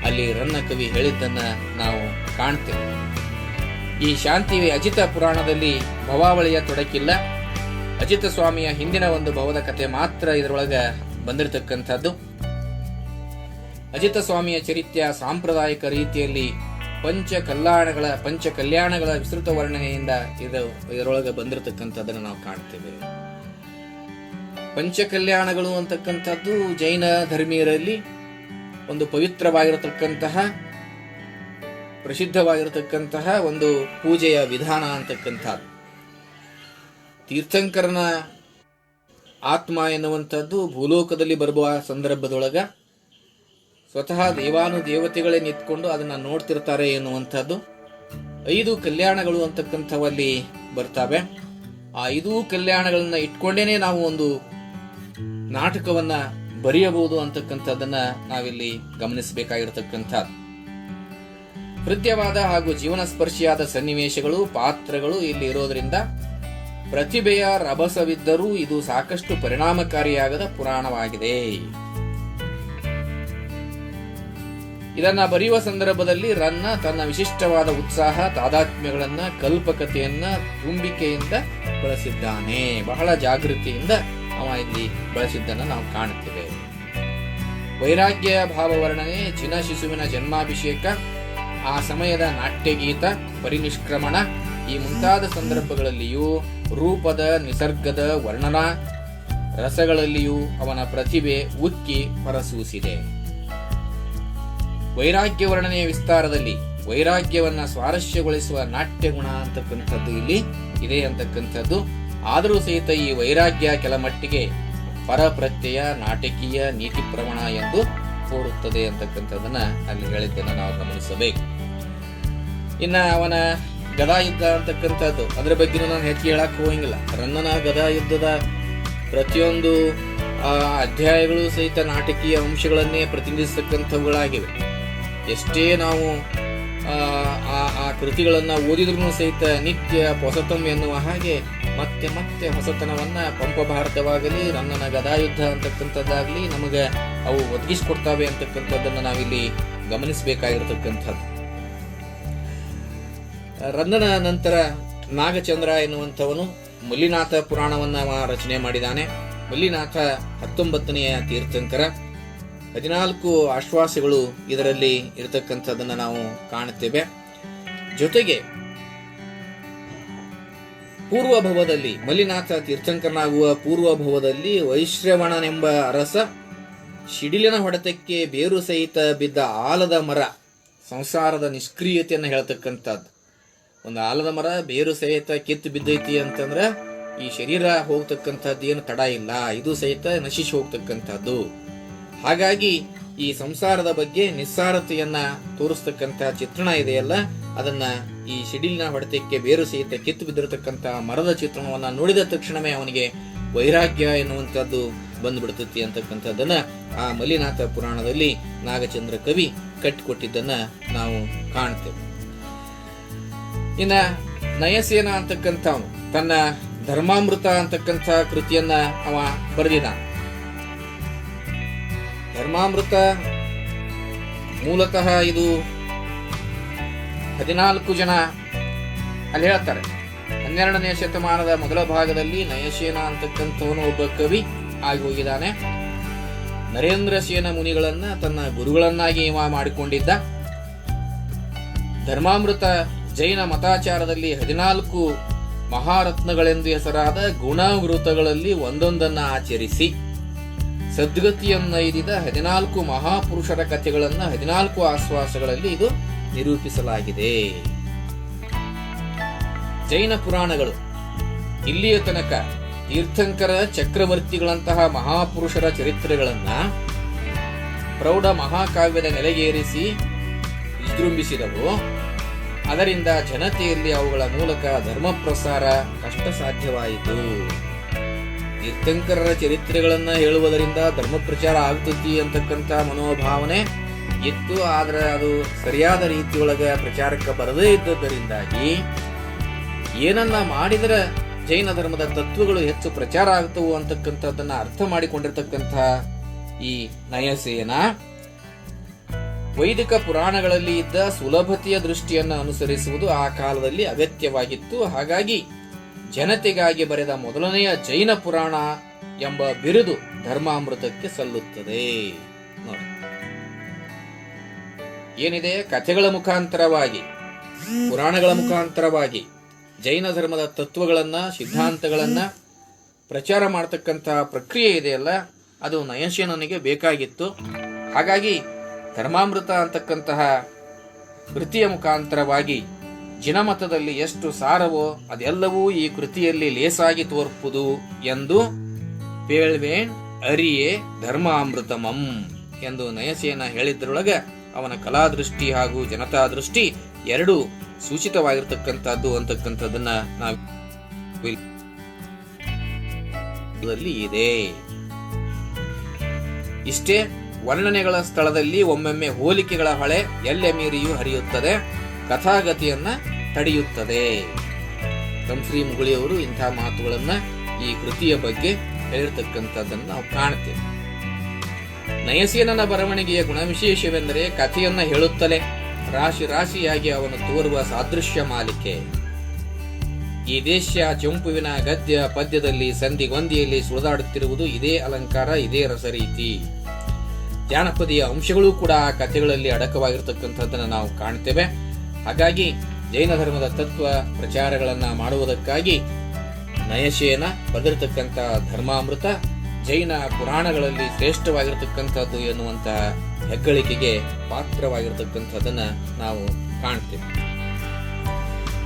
ಅಲ್ಲಿ ರನ್ನ ಕವಿ ಹೇಳಿದ್ದನ್ನ ನಾವು ಕಾಣ್ತೇವೆ. ಈ ಶಾಂತಿ ಅಜಿತ ಪುರಾಣದಲ್ಲಿ ಭವಾವಳಿಯ ತೊಡಕಿಲ್ಲ. ಅಜಿತ ಸ್ವಾಮಿಯ ಹಿಂದಿನ ಒಂದು ಭವದ ಕಥೆ ಮಾತ್ರ ಇದರೊಳಗ ಬಂದಿರತಕ್ಕಂಥದ್ದು. ಅಜಿತ ಸ್ವಾಮಿಯ ಚರಿತ್ರೆ ಸಾಂಪ್ರದಾಯಿಕ ರೀತಿಯಲ್ಲಿ ಪಂಚ ಕಲ್ಯಾಣಗಳ ವಿಸ್ತೃತ ವರ್ಣನೆಯಿಂದ ಇದರೊಳಗೆ ಬಂದಿರತಕ್ಕಂಥದ್ದನ್ನು ನಾವು ಕಾಣ್ತೇವೆ. ಪಂಚಕಲ್ಯಾಣಗಳು ಅಂತಕ್ಕಂಥದ್ದು ಜೈನ ಧರ್ಮೀಯರಲ್ಲಿ ಒಂದು ಪವಿತ್ರವಾಗಿರತಕ್ಕಂತಹ, ಪ್ರಸಿದ್ಧವಾಗಿರತಕ್ಕಂತಹ ಒಂದು ಪೂಜೆಯ ವಿಧಾನ ಅಂತಕ್ಕಂಥದ್ದು. ತೀರ್ಥಂಕರನ ಆತ್ಮ ಎನ್ನುವಂಥದ್ದು ಭೂಲೋಕದಲ್ಲಿ ಬರುವ ಸಂದರ್ಭದೊಳಗ ಸ್ವತಃ ದೇವಾನುದೇವತೆಗಳೇ ನಿಂತ್ಕೊಂಡು ಅದನ್ನ ನೋಡ್ತಿರ್ತಾರೆ ಎನ್ನುವಂಥದ್ದು. 5 ಕಲ್ಯಾಣಗಳು ಅಂತಕ್ಕಂಥವಲ್ಲಿ ಬರ್ತಾವೆ. ಆ 5 ಕಲ್ಯಾಣಗಳನ್ನ ಇಟ್ಕೊಂಡೇನೆ ನಾವು ಒಂದು ನಾಟಕವನ್ನ ಬರೆಯಬಹುದು ಅಂತಕ್ಕಂಥದ್ದನ್ನ ನಾವಿಲ್ಲಿ ಗಮನಿಸಬೇಕಾಗಿರತಕ್ಕಂಥದ್ದು. ಹೃದಯವಾದ ಹಾಗೂ ಜೀವನ ಸ್ಪರ್ಶಿಯಾದ ಸನ್ನಿವೇಶಗಳು, ಪಾತ್ರಗಳು ಇಲ್ಲಿ ಇರೋದ್ರಿಂದ ಪ್ರತಿಭೆಯ ರಭಸವಿದ್ದರೂ ಇದು ಸಾಕಷ್ಟು ಪರಿಣಾಮಕಾರಿಯಾಗದ ಪುರಾಣವಾಗಿದೆ. ಇದನ್ನ ಬರೆಯುವ ಸಂದರ್ಭದಲ್ಲಿ ರನ್ನ ತನ್ನ ವಿಶಿಷ್ಟವಾದ ಉತ್ಸಾಹ, ತಾದಾತ್ಮ್ಯಗಳನ್ನ, ಕಲ್ಪಕತೆಯನ್ನ ತುಂಬಿಕೆಯಿಂದ ಬಳಸಿದ್ದಾನೆ. ಬಹಳ ಜಾಗೃತಿಯಿಂದ ಅವ ಇಲ್ಲಿ ಬಳಸಿದ್ದನ್ನು ನಾವು ಕಾಣುತ್ತೇವೆ. ವೈರಾಗ್ಯ ಭಾವವರ್ಣನೆ, ಜಿನ ಶಿಶುವಿನ ಜನ್ಮಾಭಿಷೇಕ, ಆ ಸಮಯದ ನಾಟ್ಯಗೀತ, ಪರಿನಿಷ್ಕ್ರಮಣ ಈ ಮುಂತಾದ ಸಂದರ್ಭಗಳಲ್ಲಿಯೂ ರೂಪದ, ನಿಸರ್ಗದ ವರ್ಣನಾ ರಸಗಳಲ್ಲಿಯೂ ಅವನ ಪ್ರತಿಭೆ ಉಕ್ಕಿ ಹೊರಸೂಸಿದೆ. ವೈರಾಗ್ಯ ವರ್ಣನೆಯ ವಿಸ್ತಾರದಲ್ಲಿ ವೈರಾಗ್ಯವನ್ನ ಸ್ವಾರಸ್ಯಗೊಳಿಸುವ ನಾಟ್ಯ ಗುಣ ಅಂತಕ್ಕಂಥದ್ದು ಇಲ್ಲಿ ಇದೆ ಅಂತಕ್ಕಂಥದ್ದು. ಆದರೂ ಸಹಿತ ಈ ವೈರಾಗ್ಯ ಕೆಲ ಮಟ್ಟಿಗೆ ಪರಪ್ರತ್ಯಯ, ನಾಟಕೀಯ, ನೀತಿ ಪ್ರಮಾಣ ಎಂದು ತೋರುತ್ತದೆ ಅಂತಕ್ಕಂಥದ್ದನ್ನ ಅಲ್ಲಿ ಹೇಳಿದ್ದನ್ನ ನಾವು ಗಮನಿಸಬೇಕು. ಇನ್ನ ಅವನ ಗದಾಯುದ್ಧ ಅಂತಕ್ಕಂಥದ್ದು ಅದರ ಬಗ್ಗೆ ನಾನು ಹೆಚ್ಚಿಗೆ ಹೇಳಕ್ ಹೋಗಂಗಿಲ್ಲ. ರನ್ನನ ಗದಾಯುದ್ಧದ ಪ್ರತಿಯೊಂದು ಅಧ್ಯಾಯಗಳು ಸಹಿತ ನಾಟಕೀಯ ಅಂಶಗಳನ್ನೇ ಪ್ರತಿನಿಧಿಸತಕ್ಕಂಥವುಗಳಾಗಿವೆ. ಎಷ್ಟೇ ನಾವು ಆ ಕೃತಿಗಳನ್ನ ಓದಿದ್ರೂ ಸಹಿತ ನಿತ್ಯ ಹೊಸತಂ ಎನ್ನುವ ಹಾಗೆ ಮತ್ತೆ ಮತ್ತೆ ಹೊಸತನವನ್ನ ಪಂಪ ಭಾರತವಾಗಲಿ, ರನ್ನನ ಗದಾಯುದ್ಧ ಅಂತಕ್ಕಂಥದ್ದಾಗಲಿ ನಮಗೆ ಅವು ಒದಗಿಸಿಕೊಡ್ತಾವೆ ಅಂತಕ್ಕಂಥದ್ದನ್ನು ನಾವಿಲ್ಲಿ ಗಮನಿಸಬೇಕಾಗಿರತಕ್ಕಂಥದ್ದು. ರನ್ನನ ನಂತರ ನಾಗಚಂದ್ರ ಎನ್ನುವಂಥವನು ಮಲ್ಲಿನಾಥ ಪುರಾಣವನ್ನ ರಚನೆ ಮಾಡಿದ್ದಾನೆ. ಮಲ್ಲಿನಾಥ 19ನೆಯ ತೀರ್ಥಂಕರ. 14 ಆಶ್ವಾಸಗಳು ಇದರಲ್ಲಿ ಇರತಕ್ಕಂಥದ್ದನ್ನು ನಾವು ಕಾಣುತ್ತೇವೆ. ಜೊತೆಗೆ ಪೂರ್ವಭವದಲ್ಲಿ ಮಲ್ಲಿನಾಥ ತೀರ್ಥಂಕರನಾಗುವ ಪೂರ್ವಭವದಲ್ಲಿ ವೈಶ್ರವಣನೆಂಬ ಅರಸ ಶಿಡಿಲಿನ ಹೊಡೆತಕ್ಕೆ ಬೇರು ಸಹಿತ ಬಿದ್ದ ಆಲದ ಮರ, ಸಂಸಾರದ ನಿಷ್ಕ್ರಿಯತೆಯನ್ನು ಹೇಳ್ತಕ್ಕಂಥದ್ದು. ಒಂದು ಆಲದ ಮರ ಬೇರು ಸಹಿತ ಕಿತ್ತು ಬಿದ್ದೈತಿ ಅಂತಂದ್ರೆ ಈ ಶರೀರ ಹೋಗ್ತಕ್ಕಂಥದ್ದು ಏನು ತಡ ಇಲ್ಲ, ಇದು ಸಹಿತ ನಶಿಸಿ ಹೋಗ್ತಕ್ಕಂಥದ್ದು. ಹಾಗಾಗಿ ಈ ಸಂಸಾರದ ಬಗ್ಗೆ ನಿಸ್ಸಾರತೆಯನ್ನ ತೋರಿಸ್ತಕ್ಕಂಥ ಚಿತ್ರಣ ಇದೆಯಲ್ಲ, ಅದನ್ನ ಈ ಶಿಡಿಲಿನ ಹೊಡೆತಕ್ಕೆ ಬೇರು ಸಹಿತ ಕಿತ್ತು ಬಿದ್ದಿರತಕ್ಕಂಥ ಮರದ ಚಿತ್ರಣವನ್ನ ನೋಡಿದ ತಕ್ಷಣವೇ ಅವನಿಗೆ ವೈರಾಗ್ಯ ಎನ್ನುವಂಥದ್ದು ಬಂದ್ಬಿಡ್ತೈತಿ ಅಂತಕ್ಕಂಥದ್ದನ್ನ ಆ ಮಲ್ಲಿನಾಥ ಪುರಾಣದಲ್ಲಿ ನಾಗಚಂದ್ರ ಕವಿ ಕಟ್ಟಿಕೊಟ್ಟಿದ್ದನ್ನ ನಾವು ಕಾಣ್ತೇವೆ. ಇನ್ನ ನಯಸೇನ ಅಂತಕ್ಕಂಥವನು ತನ್ನ ಧರ್ಮಾಮೃತ ಅಂತಕ್ಕಂಥ ಕೃತಿಯನ್ನ ಅವ ಬರೆದಿದ. ಧರ್ಮಾಮೃತ ಮೂಲತಃ ಇದು 14 ಜನ ಅಲ್ಲಿ ಹೇಳ್ತಾರೆ. 12ನೇ ಶತಮಾನದ ಮೊದಲ ಭಾಗದಲ್ಲಿ ನಯಸೇನ ಅಂತಕ್ಕಂಥವನು ಒಬ್ಬ ಕವಿ ಆಗಿ ಹೋಗಿದ್ದಾನೆ. ನರೇಂದ್ರ ಸೇನ ಮುನಿಗಳನ್ನ ತನ್ನ ಗುರುಗಳನ್ನಾಗಿ ಇವ ಮಾಡಿಕೊಂಡಿದ್ದ. ಧರ್ಮಾಮೃತ ಜೈನ ಮತಾಚಾರದಲ್ಲಿ 14 ಮಹಾರತ್ನಗಳೆಂದು ಹೆಸರಾದ ಗುಣವೃತಗಳಲ್ಲಿ ಒಂದೊಂದನ್ನ ಆಚರಿಸಿ ಸದ್ಗತಿಯನ್ನೈದಿದ 14 ಮಹಾಪುರುಷರ ಕಥೆಗಳನ್ನ 14 ಆಶ್ವಾಸಗಳಲ್ಲಿ ಇದು ನಿರೂಪಿಸಲಾಗಿದೆ. ಜೈನ ಪುರಾಣಗಳು ಇಲ್ಲಿಯ ತನಕ ತೀರ್ಥಂಕರ, ಚಕ್ರವರ್ತಿಗಳಂತಹ ಮಹಾಪುರುಷರ ಚರಿತ್ರೆಗಳನ್ನ ಪ್ರೌಢ ಮಹಾಕಾವ್ಯದ ನೆಲೆಗೇರಿಸಿ ವಿಜೃಂಭಿಸಿದವು. ಅದರಿಂದ ಜನತೆಯಲ್ಲಿ ಅವುಗಳ ಮೂಲಕ ಧರ್ಮ ಪ್ರಸಾರ ಕಷ್ಟ ಸಾಧ್ಯವಾಯಿತು. ತೀರ್ಥಂಕರರ ಚರಿತ್ರೆಗಳನ್ನ ಹೇಳುವುದರಿಂದ ಧರ್ಮ ಪ್ರಚಾರ ಆಗ್ತತಿ ಅಂತಕ್ಕಂಥ ಮನೋಭಾವನೆ ಇತ್ತು. ಆದ್ರೆ ಅದು ಸರಿಯಾದ ರೀತಿಯೊಳಗ ಪ್ರಚಾರಕ್ಕೆ ಬರದೇ ಇದ್ದದರಿಂದಾಗಿ ಏನನ್ನ ಮಾಡಿದರೆ ಜೈನ ಧರ್ಮದ ತತ್ವಗಳು ಹೆಚ್ಚು ಪ್ರಚಾರ ಆಗ್ತವು ಅಂತಕ್ಕಂಥದ್ದನ್ನ ಅರ್ಥ ಮಾಡಿಕೊಂಡಿರ್ತಕ್ಕಂಥ ಈ ನಯಸೇನ ವೈದಿಕ ಪುರಾಣಗಳಲ್ಲಿ ಇದ್ದ ಸುಲಭತೆಯ ದೃಷ್ಟಿಯನ್ನು ಅನುಸರಿಸುವುದು ಆ ಕಾಲದಲ್ಲಿ ಅಗತ್ಯವಾಗಿತ್ತು. ಹಾಗಾಗಿ ಜನತೆಗಾಗಿ ಬರೆದ ಮೊದಲನೆಯ ಜೈನ ಪುರಾಣ ಎಂಬ ಬಿರುದು ಧರ್ಮಾಮೃತಕ್ಕೆ ಸಲ್ಲುತ್ತದೆ. ನೋಡಿ, ಏನಿದೆ, ಕಥೆಗಳ ಮುಖಾಂತರವಾಗಿ, ಪುರಾಣಗಳ ಮುಖಾಂತರವಾಗಿ ಜೈನ ಧರ್ಮದ ತತ್ವಗಳನ್ನ, ಸಿದ್ಧಾಂತಗಳನ್ನ ಪ್ರಚಾರ ಮಾಡತಕ್ಕಂಥ ಪ್ರಕ್ರಿಯೆ ಇದೆಯಲ್ಲ, ಅದು ನಯಸೇನನಿಗೆ ಬೇಕಾಗಿತ್ತು. ಹಾಗಾಗಿ ಧರ್ಮಾಮೃತ ಅಂತಕ್ಕಂತಹ ಕೃತಿಯ ಮುಖಾಂತರವಾಗಿ ಜಿನಮತದಲ್ಲಿ ಎಷ್ಟು ಸಾರವೋ ಅದೆಲ್ಲವೂ ಈ ಕೃತಿಯಲ್ಲಿ ಲೇಸಾಗಿ ತೋರ್ಪುದು ಎಂದು ಪೇಳ್ವೇಣ್ ಅರಿಯೇ ಧರ್ಮಾಮೃತಮಂ ಎಂದು ನಯಸೇನ ಹೇಳಿದ್ರೊಳಗ ಅವನ ಕಲಾದೃಷ್ಟಿ ಹಾಗೂ ಜನತಾ ದೃಷ್ಟಿ ಎರಡೂ ಸೂಚಿತವಾಗಿರ್ತಕ್ಕಂಥದ್ದು ಅಂತಕ್ಕಂಥದ್ದನ್ನ ನಾವು ಇದೆ. ಇಷ್ಟೇ ವರ್ಣನೆಗಳ ಸ್ಥಳದಲ್ಲಿ ಒಮ್ಮೊಮ್ಮೆ ಹೋಲಿಕೆಗಳ ಹೊಳೆ ಎಲ್ಲೆ ಮೀರಿಯೂ ಹರಿಯುತ್ತದೆ, ಕಥಾಗತಿಯನ್ನ ತಡೆಯುತ್ತದೆ. ಶ್ರೀ ಮುಗುಳಿಯವರು ಇಂಥ ಮಾತುಗಳನ್ನ ಈ ಕೃತಿಯ ಬಗ್ಗೆ ಹೇಳಿರ್ತಕ್ಕಂಥದ್ದನ್ನು ನಾವು ಕಾಣ್ತೇವೆ. ನಯಸೇನನ ಬರವಣಿಗೆಯ ಗುಣವಿಶೇಷವೆಂದರೆ ಕಥೆಯನ್ನ ಹೇಳುತ್ತಲೇ ರಾಶಿ ರಾಶಿಯಾಗಿ ಅವನು ತೋರುವ ಸಾದೃಶ್ಯ ಮಾಲಿಕೆ. ಈ ದೇಶ ಚಂಪುವಿನ ಗದ್ಯ ಪದ್ಯದಲ್ಲಿ ಸಂಧಿಗೊಂದಿಯಲ್ಲಿ ಸುಳಿದಾಡುತ್ತಿರುವುದು ಇದೇ ಅಲಂಕಾರ, ಇದೇ ರಸರೀತಿ. ಜಾನಪದೀಯ ಅಂಶಗಳು ಕೂಡ ಆ ಕಥೆಗಳಲ್ಲಿ ಅಡಕವಾಗಿರ್ತಕ್ಕಂಥದ್ದನ್ನು ನಾವು ಕಾಣ್ತೇವೆ. ಹಾಗಾಗಿ ಜೈನ ಧರ್ಮದ ತತ್ವ ಪ್ರಚಾರಗಳನ್ನ ಮಾಡುವುದಕ್ಕಾಗಿ ನಯಸೇನ ಬರೆದಿರತಕ್ಕಂಥ ಧರ್ಮಾಮೃತ ಜೈನ ಪುರಾಣಗಳಲ್ಲಿ ಶ್ರೇಷ್ಠವಾಗಿರ್ತಕ್ಕಂಥದ್ದು ಎನ್ನುವಂತಹ ಹೆಗ್ಗಳಿಕೆಗೆ ಪಾತ್ರವಾಗಿರ್ತಕ್ಕಂಥದ್ದನ್ನ ನಾವು ಕಾಣ್ತೇವೆ.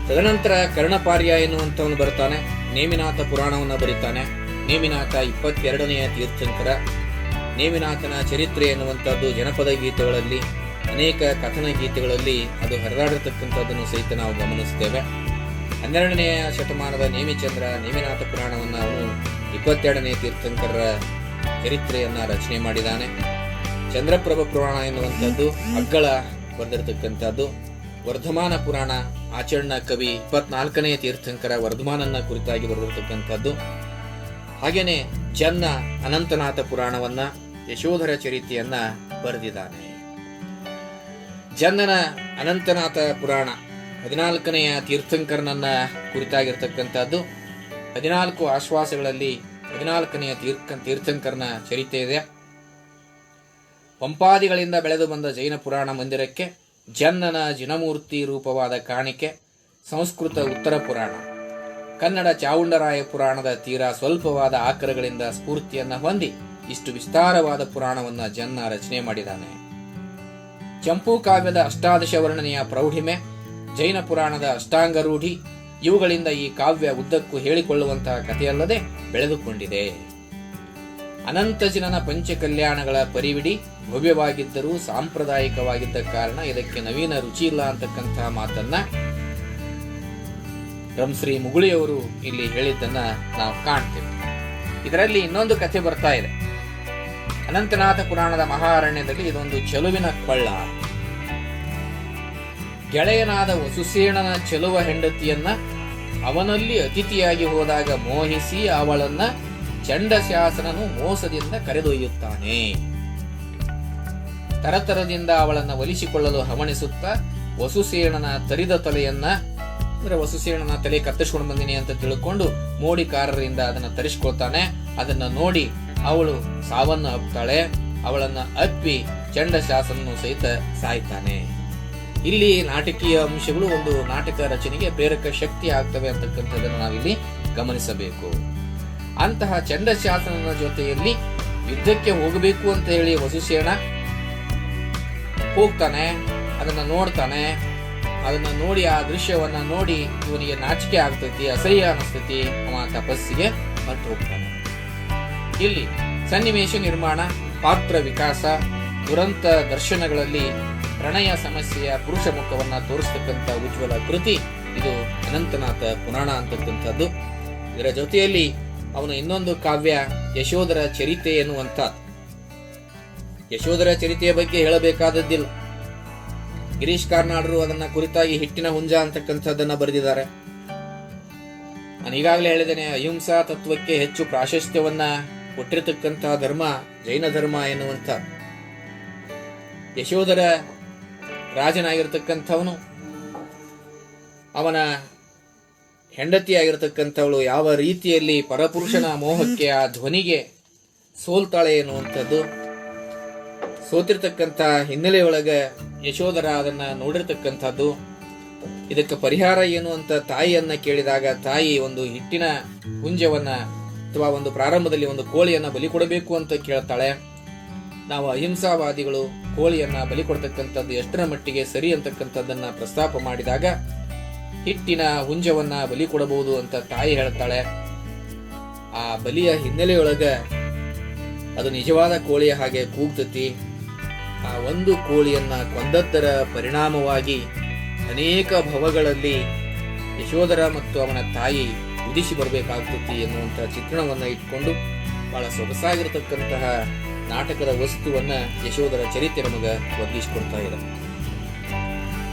ತದನಂತರ ಕರ್ಣಪಾರ್ಯ ಎನ್ನುವಂಥವನು ಬರ್ತಾನೆ, ನೇಮಿನಾಥ ಪುರಾಣವನ್ನು ಬರೀತಾನೆ. ನೇಮಿನಾಥ 22ನೆಯ ತೀರ್ಥಂಕರ. ನೇಮಿನಾಥನ ಚರಿತ್ರೆ ಎನ್ನುವಂಥದ್ದು ಜನಪದ ಗೀತೆಗಳಲ್ಲಿ, ಅನೇಕ ಕಥನ ಗೀತೆಗಳಲ್ಲಿ ಅದು ಹರಿದಾಡಿರ್ತಕ್ಕಂಥದ್ದನ್ನು ಸಹಿತ ನಾವು ಗಮನಿಸ್ತೇವೆ. 12ನೆಯ ಶತಮಾನದ ನೇಮಿಚಂದ್ರ ನೇಮಿನಾಥ ಪುರಾಣವನ್ನು ಅವನು 22ನೇ ತೀರ್ಥಂಕರರ ಚರಿತ್ರೆಯನ್ನ ರಚನೆ ಮಾಡಿದ್ದಾನೆ. ಚಂದ್ರಪ್ರಭ ಪುರಾಣ ಎನ್ನುವಂಥದ್ದು ಅಗ್ಗಳ ಬರೆದಿರತಕ್ಕಂಥದ್ದು. ವರ್ಧಮಾನ ಪುರಾಣ ಆಚರಣ ಕವಿ 24ನೇ ತೀರ್ಥಂಕರ ವರ್ಧಮಾನನ್ನ ಕುರಿತಾಗಿ ಬರೆದಿರತಕ್ಕಂಥದ್ದು. ಹಾಗೇನೆ ಜನ್ನ ಅನಂತನಾಥ ಪುರಾಣವನ್ನ, ಯಶೋಧರ ಚರಿತೆಯನ್ನ ಬರೆದಿದ್ದಾನೆ. ಜನ್ನನ ಅನಂತನಾಥ ಪುರಾಣ 14ನೆಯ ತೀರ್ಥಂಕರನನ್ನ ಕುರಿತಾಗಿರ್ತಕ್ಕಂಥದ್ದು. 14 ಆಶ್ವಾಸಗಳಲ್ಲಿ 14ನೆಯ ತೀರ್ಥಂಕರನ ಚರಿತೆ ಇದೆ. ಪಂಪಾದಿಗಳಿಂದ ಬೆಳೆದು ಬಂದ ಜೈನ ಪುರಾಣ ಮಂದಿರಕ್ಕೆ ಜನ್ನನ ಜಿನಮೂರ್ತಿ ರೂಪವಾದ ಕಾಣಿಕೆ ಸಂಸ್ಕೃತ ಉತ್ತರ ಪುರಾಣ. ಕನ್ನಡ ಚಾವುಂಡರಾಯ ಪುರಾಣದ ತೀರಾ ಸ್ವಲ್ಪವಾದ ಆಕರಗಳಿಂದ ಸ್ಫೂರ್ತಿಯನ್ನ ಹೊಂದಿ ಇಷ್ಟು ವಿಸ್ತಾರವಾದ ಪುರಾಣವನ್ನ ಜನ್ನ ರಚನೆ ಮಾಡಿದ್ದಾನೆ. ಚಂಪೂ ಕಾವ್ಯದ 18 ವರ್ಣನೆಯ ಪ್ರೌಢಿಮೆ, ಜೈನ ಪುರಾಣದ ಅಷ್ಟಾಂಗ ರೂಢಿ ಇವುಗಳಿಂದ ಈ ಕಾವ್ಯ ಉದ್ದಕ್ಕೂ ಹೇಳಿಕೊಳ್ಳುವಂತಹ ಕಥೆಯಲ್ಲದೆ ಬೆಳೆದುಕೊಂಡಿದೆ. ಅನಂತಜಿನನ ಪಂಚಕಲ್ಯಾಣಗಳ ಪರಿವಿಡಿ ಭವ್ಯವಾಗಿದ್ದರೂ ಸಾಂಪ್ರದಾಯಿಕವಾಗಿದ್ದ ಕಾರಣ ಇದಕ್ಕೆ ನವೀನ ರುಚಿ ಇಲ್ಲ ಅಂತಕ್ಕಂತಹ ಮಾತನ್ನ ಶ್ರೀ ಮುಗುಳಿಯವರು ಇಲ್ಲಿ ಹೇಳಿದ್ದನ್ನ ನಾವು ಕಾಣ್ತೇವೆ. ಇದರಲ್ಲಿ ಇನ್ನೊಂದು ಕಥೆ ಬರ್ತಾ ಇದೆ. ಅನಂತನಾಥ ಪುರಾಣದ ಮಹಾರಣ್ಯದಲ್ಲಿ ಇದೊಂದು ಚೆಲುವಿನ ಕೊಳ್ಳ. ಗೆಳೆಯನಾದ ವಸುಸೇನನ ಚೆಲುವ ಹೆಂಡತಿಯನ್ನ ಅವನಲ್ಲಿ ಅತಿಥಿಯಾಗಿ ಹೋದಾಗ ಮೋಹಿಸಿ ಅವಳನ್ನ ಚಂಡಶಾಸನನು ಮೋಸದಿಂದ ಕರೆದೊಯ್ಯುತ್ತಾನೆ. ತರತರದಿಂದ ಅವಳನ್ನ ಒಲಿಸಿಕೊಳ್ಳಲು ಹವಣಿಸುತ್ತಾ ವಸುಸೇನನ ತರಿದ ತಲೆಯನ್ನ, ಅಂದ್ರೆ ವಸುಸೇನನ ತಲೆ ಕತ್ತರಿಸಿಕೊಂಡು ಬಂದಿನಿ ಅಂತ ತಿಳ್ಕೊಂಡು ಮೋಡಿಕಾರರಿಂದ ಅದನ್ನ ತರಿಸಿಕೊಳ್ತಾನೆ. ಅದನ್ನ ನೋಡಿ ಅವಳು ಸಾವನ್ನ ಅಪ್ತಾಳೆ. ಅವಳನ್ನ ಅಪ್ಪಿ ಚಂಡಶಾಸನನು ಸಹಿತ ಸಾಯ್ತಾನೆ. ಇಲ್ಲಿ ನಾಟಕೀಯ ಅಂಶಗಳು ಒಂದು ನಾಟಕ ರಚನೆಗೆ ಪ್ರೇರಕ ಶಕ್ತಿ ಆಗ್ತವೆ ಅಂತಕ್ಕಂಥದ್ದನ್ನು ನಾವಿಲ್ಲಿ ಗಮನಿಸಬೇಕು. ಅಂತಹ ಚಂಡಶಾಸನನ ಜೊತೆಯಲ್ಲಿ ಯುದ್ಧಕ್ಕೆ ಹೋಗಬೇಕು ಅಂತ ಹೇಳಿ ವಸುಸೇನ ಹೋಗ್ತಾನೆ. ಅದನ್ನ ನೋಡ್ತಾನೆ. ಅದನ್ನ ನೋಡಿ ಆ ದೃಶ್ಯವನ್ನ ನೋಡಿ ಇವನಿಗೆ ನಾಚಿಕೆ ಆಗ್ತೈತಿ, ಅಸಹ್ಯ ಅನಿಸ್ತೈತಿ. ಅವ ತಪಸ್ಸಿಗೆ ಹೊರಟು ಹೋಗ್ತಾನೆ. ಇಲ್ಲಿ ಸನ್ನಿವೇಶ ನಿರ್ಮಾಣ, ಪಾತ್ರ ವಿಕಾಸ, ದುರಂತ ದರ್ಶನಗಳಲ್ಲಿ ಪ್ರಣಯ ಸಮಸ್ಯೆಯ ಪುರುಷ ಮುಖವನ್ನ ತೋರಿಸ್ತಕ್ಕಂಥ ಉಜ್ವಲ ಕೃತಿ ಇದು ಅನಂತನಾಥ ಪುರಾಣ ಅಂತಕ್ಕಂಥದ್ದು. ಇದರ ಜೊತೆಯಲ್ಲಿ ಅವನು ಇನ್ನೊಂದು ಕಾವ್ಯ ಯಶೋಧರ ಚರಿತೆ ಎನ್ನುವಂತ. ಯಶೋಧರ ಚರಿತೆಯ ಬಗ್ಗೆ ಹೇಳಬೇಕಾದದ್ದಿಲ್ಲ. ಗಿರೀಶ್ ಕಾರ್ನಾಡರು ಅದನ್ನ ಕುರಿತಾಗಿ ಹಿಟ್ಟಿನ ಹುಂಜ ಅಂತಕ್ಕಂಥದ್ದನ್ನ ಬರೆದಿದ್ದಾರೆ. ನಾನು ಈಗಾಗಲೇ ಹೇಳಿದ್ದೇನೆ, ಅಹಿಂಸಾ ತತ್ವಕ್ಕೆ ಹೆಚ್ಚು ಪ್ರಾಶಸ್ತ್ಯವನ್ನ ಕೊಟ್ಟಿರತಕ್ಕಂತಹ ಧರ್ಮ ಜೈನ ಧರ್ಮ ಎನ್ನುವಂತ. ಯಶೋಧರ ರಾಜನಾಗಿರ್ತಕ್ಕಂಥವನು, ಅವನ ಹೆಂಡತಿಯಾಗಿರ್ತಕ್ಕಂಥವಳು ಯಾವ ರೀತಿಯಲ್ಲಿ ಪರಪುರುಷನ ಮೋಹಕ್ಕೆ ಆ ಧ್ವನಿಗೆ ಸೋಲ್ತಾಳೆ ಎನ್ನುವಂಥದ್ದು. ಸೋತಿರ್ತಕ್ಕಂಥ ಹಿನ್ನೆಲೆಯೊಳಗ ಯಶೋಧರ ಅದನ್ನ ನೋಡಿರ್ತಕ್ಕಂಥದ್ದು. ಇದಕ್ಕೆ ಪರಿಹಾರ ಏನು ಅಂತ ತಾಯಿಯನ್ನ ಕೇಳಿದಾಗ ತಾಯಿ ಒಂದು ಹಿಟ್ಟಿನ ಹುಂಜವನ್ನ ಅಥವಾ ಒಂದು ಪ್ರಾರಂಭದಲ್ಲಿ ಒಂದು ಕೋಳಿಯನ್ನ ಬಲಿ ಕೊಡಬೇಕು ಅಂತ ಕೇಳ್ತಾಳೆ. ನಾವು ಅಹಿಂಸಾವಾದಿಗಳು ಕೋಳಿಯನ್ನ ಬಲಿ ಕೊಡ್ತಕ್ಕಂಥದ್ದು ಎಷ್ಟರ ಮಟ್ಟಿಗೆ ಸರಿ ಅಂತಕ್ಕಂಥದ್ದನ್ನ ಪ್ರಸ್ತಾಪ ಮಾಡಿದಾಗ ಹಿಟ್ಟಿನ ಹುಂಜವನ್ನ ಬಲಿ ಕೊಡಬಹುದು ಅಂತ ತಾಯಿ ಹೇಳ್ತಾಳೆ. ಆ ಬಲಿಯ ಹಿನ್ನೆಲೆಯೊಳಗ ಅದು ನಿಜವಾದ ಕೋಳಿಯ ಹಾಗೆ ಕೂಗ್ತತಿ. ಆ ಒಂದು ಕೋಳಿಯನ್ನ ಕೊಂದದ್ದರ ಪರಿಣಾಮವಾಗಿ ಅನೇಕ ಭವಗಳಲ್ಲಿ ಯಶೋಧರ ಮತ್ತು ಅವನ ತಾಯಿ ಉದಿಸಿ ಬರಬೇಕಾಗ್ತತಿ ಎನ್ನುವಂಥ ಚಿತ್ರಣವನ್ನು ಇಟ್ಕೊಂಡು ಬಹಳ ಸೊಗಸಾಗಿರತಕ್ಕಂತಹ ನಾಟಕದ ವಸ್ತುವನ್ನ ಯಶೋಧರ ಚರಿತ್ರೆ ನಮಗೆ ಒದಗಿಸಿಕೊಡ್ತಾ ಇದೆ.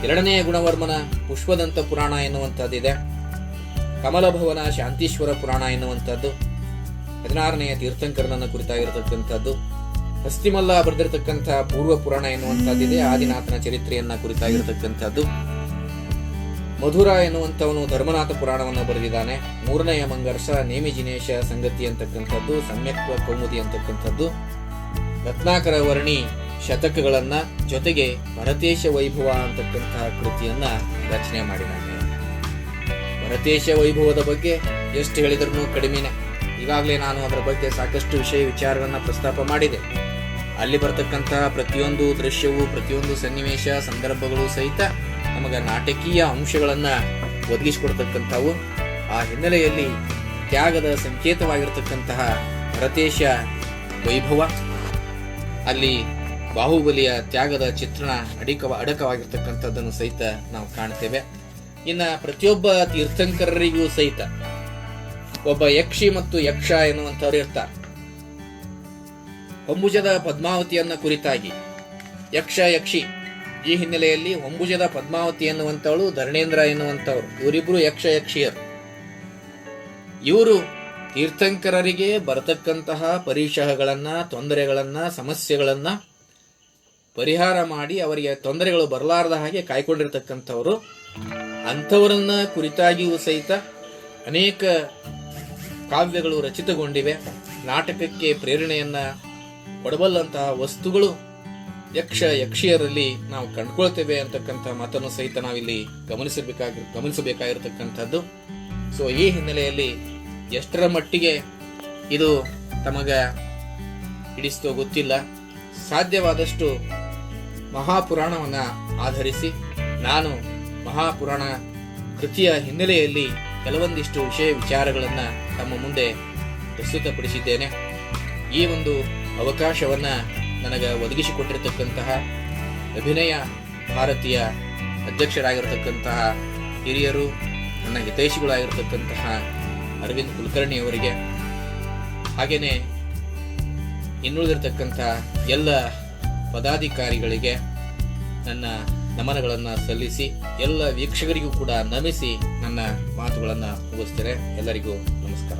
ಎರಡನೆಯ ಗುಣವರ್ಮನ ಪುಷ್ಪದಂತ ಪುರಾಣ ಎನ್ನುವಂಥದ್ದಿದೆ. ಕಮಲಭವನ ಶಾಂತೀಶ್ವರ ಪುರಾಣ ಎನ್ನುವಂಥದ್ದು 16ನೆಯ ತೀರ್ಥಂಕರನನ್ನ ಕುರಿತಾಗಿರತಕ್ಕಂಥದ್ದು. ಹಸ್ತಿಮಲ್ಲ ಬರೆದಿರತಕ್ಕಂಥ ಪೂರ್ವ ಪುರಾಣ ಎನ್ನುವಂಥದ್ದಿದೆ, ಆದಿನಾಥನ ಚರಿತ್ರೆಯನ್ನ ಕುರಿತಾಗಿರತಕ್ಕಂಥದ್ದು. ಮಧುರ ಎನ್ನುವಂಥವನು ಧರ್ಮನಾಥ ಪುರಾಣವನ್ನು ಬರೆದಿದ್ದಾನೆ. 3ನೆಯ ಮಂಗರ್ಷ ನೇಮಿಜಿನೇಶ ಸಂಗತಿ ಅಂತಕ್ಕಂಥದ್ದು, ಸಮ್ಯಕ್ವ ಕೌಮುದಿ ಅಂತಕ್ಕಂಥದ್ದು. ರತ್ನಾಕರ ವರ್ಣಿ ಶತಕಗಳನ್ನ ಜೊತೆಗೆ ಭರತೇಶ ವೈಭವ ಅಂತಕ್ಕಂತಹ ಕೃತಿಯನ್ನ ರಚನೆ ಮಾಡಿದ್ದಾನೆ. ಭರತೇಶ ವೈಭವದ ಬಗ್ಗೆ ಎಷ್ಟು ಹೇಳಿದ್ರು ಕಡಿಮೆನೆ. ಈಗಾಗಲೇ ನಾನು ಅದರ ಬಗ್ಗೆ ಸಾಕಷ್ಟು ವಿಚಾರಗಳನ್ನ ಪ್ರಸ್ತಾಪ ಮಾಡಿದೆ. ಅಲ್ಲಿ ಬರತಕ್ಕಂತಹ ಪ್ರತಿಯೊಂದು ದೃಶ್ಯವು, ಪ್ರತಿಯೊಂದು ಸನ್ನಿವೇಶ, ಸಂದರ್ಭಗಳು ಸಹಿತ ನಮಗ ನಾಟಕೀಯ ಅಂಶಗಳನ್ನ ಒದಗಿಸಿಕೊಡ್ತಕ್ಕಂಥವು. ಆ ಹಿನ್ನೆಲೆಯಲ್ಲಿ ತ್ಯಾಗದ ಸಂಕೇತವಾಗಿರತಕ್ಕಂತಹ ಭರತೇಶ ವೈಭವ, ಅಲ್ಲಿ ಬಾಹುಬಲಿಯ ತ್ಯಾಗದ ಚಿತ್ರಣ ಅಡಕವಾಗಿರ್ತಕ್ಕಂಥದ್ದನ್ನು ಸಹಿತ ನಾವು ಕಾಣ್ತೇವೆ. ಇನ್ನ ಪ್ರತಿಯೊಬ್ಬ ತೀರ್ಥಂಕರರಿಗೂ ಸಹಿತ ಒಬ್ಬ ಯಕ್ಷಿ ಮತ್ತು ಯಕ್ಷ ಎನ್ನುವಂಥವ್ರು ಇರ್ತಾರೆ. ಹೊಂಬುಜದ ಪದ್ಮಾವತಿಯನ್ನ ಕುರಿತಾಗಿ ಯಕ್ಷ ಯಕ್ಷಿ, ಈ ಹಿನ್ನೆಲೆಯಲ್ಲಿ ಹೊಂಬುಜದ ಪದ್ಮಾವತಿ ಎನ್ನುವಂಥವಳು, ಧರಣೇಂದ್ರ ಎನ್ನುವಂಥವ್ರು, ಇವರಿಬ್ರು ಯಕ್ಷ ಯಕ್ಷಿಯರು. ಇವರು ತೀರ್ಥಂಕರರಿಗೆ ಬರತಕ್ಕಂತಹ ಪರಿಶಹಗಳನ್ನ, ತೊಂದರೆಗಳನ್ನ, ಸಮಸ್ಯೆಗಳನ್ನ ಪರಿಹಾರ ಮಾಡಿ ಅವರಿಗೆ ತೊಂದರೆಗಳು ಬರಲಾರದ ಹಾಗೆ ಕಾಯ್ಕೊಂಡಿರ್ತಕ್ಕಂಥವ್ರು. ಅಂಥವರನ್ನ ಕುರಿತಾಗಿಯೂ ಸಹಿತ ಅನೇಕ ಕಾವ್ಯಗಳು ರಚಿತಗೊಂಡಿವೆ. ನಾಟಕಕ್ಕೆ ಪ್ರೇರಣೆಯನ್ನ ಕೊಡಬಲ್ಲಂತಹ ವಸ್ತುಗಳು ಯಕ್ಷ ಯಕ್ಷಿಯರಲ್ಲಿ ನಾವು ಕಂಡುಕೊಳ್ತೇವೆ ಅಂತಕ್ಕಂಥ ಮಾತನ್ನು ಸಹಿತ ನಾವಿಲ್ಲಿ ಗಮನಿಸಬೇಕಾಗಿರ್ತಕ್ಕಂಥದ್ದು. ಸೊ ಈ ಹಿನ್ನೆಲೆಯಲ್ಲಿ ಎಷ್ಟರ ಮಟ್ಟಿಗೆ ಇದು ತಮಗ ಹಿಡಿಸ್ತೋ ಗೊತ್ತಿಲ್ಲ, ಸಾಧ್ಯವಾದಷ್ಟು ಮಹಾಪುರಾಣವನ್ನ ಆಧರಿಸಿ ನಾನು ಮಹಾಪುರಾಣ ಕೃತಿಯ ಹಿನ್ನೆಲೆಯಲ್ಲಿ ಕೆಲವೊಂದಿಷ್ಟು ವಿಚಾರಗಳನ್ನ ತಮ್ಮ ಮುಂದೆ ಪ್ರಸ್ತುತಪಡಿಸಿದ್ದೇನೆ. ಈ ಒಂದು ಅವಕಾಶವನ್ನ ನನಗೆ ಒದಗಿಸಿಕೊಟ್ಟಿರತಕ್ಕಂತಹ ಅಭಿನಯ ಭಾರತೀಯ ಅಧ್ಯಕ್ಷರಾಗಿರತಕ್ಕಂತಹ ಹಿರಿಯರು, ನನ್ನ ಹಿತೈಷಿಗಳಾಗಿರತಕ್ಕಂತಹ ಅರವಿಂದ್ ಕುಲಕರ್ಣಿ ಅವರಿಗೆ, ಹಾಗೇನೆ ಇನ್ನುಳಿದಿರತಕ್ಕಂಥ ಎಲ್ಲ ಪದಾಧಿಕಾರಿಗಳಿಗೆ ನನ್ನ ನಮನಗಳನ್ನು ಸಲ್ಲಿಸಿ, ಎಲ್ಲ ವೀಕ್ಷಕರಿಗೂ ಕೂಡ ನಮಿಸಿ ನನ್ನ ಮಾತುಗಳನ್ನು ಮುಗಿಸ್ತೇನೆ. ಎಲ್ಲರಿಗೂ ನಮಸ್ಕಾರ.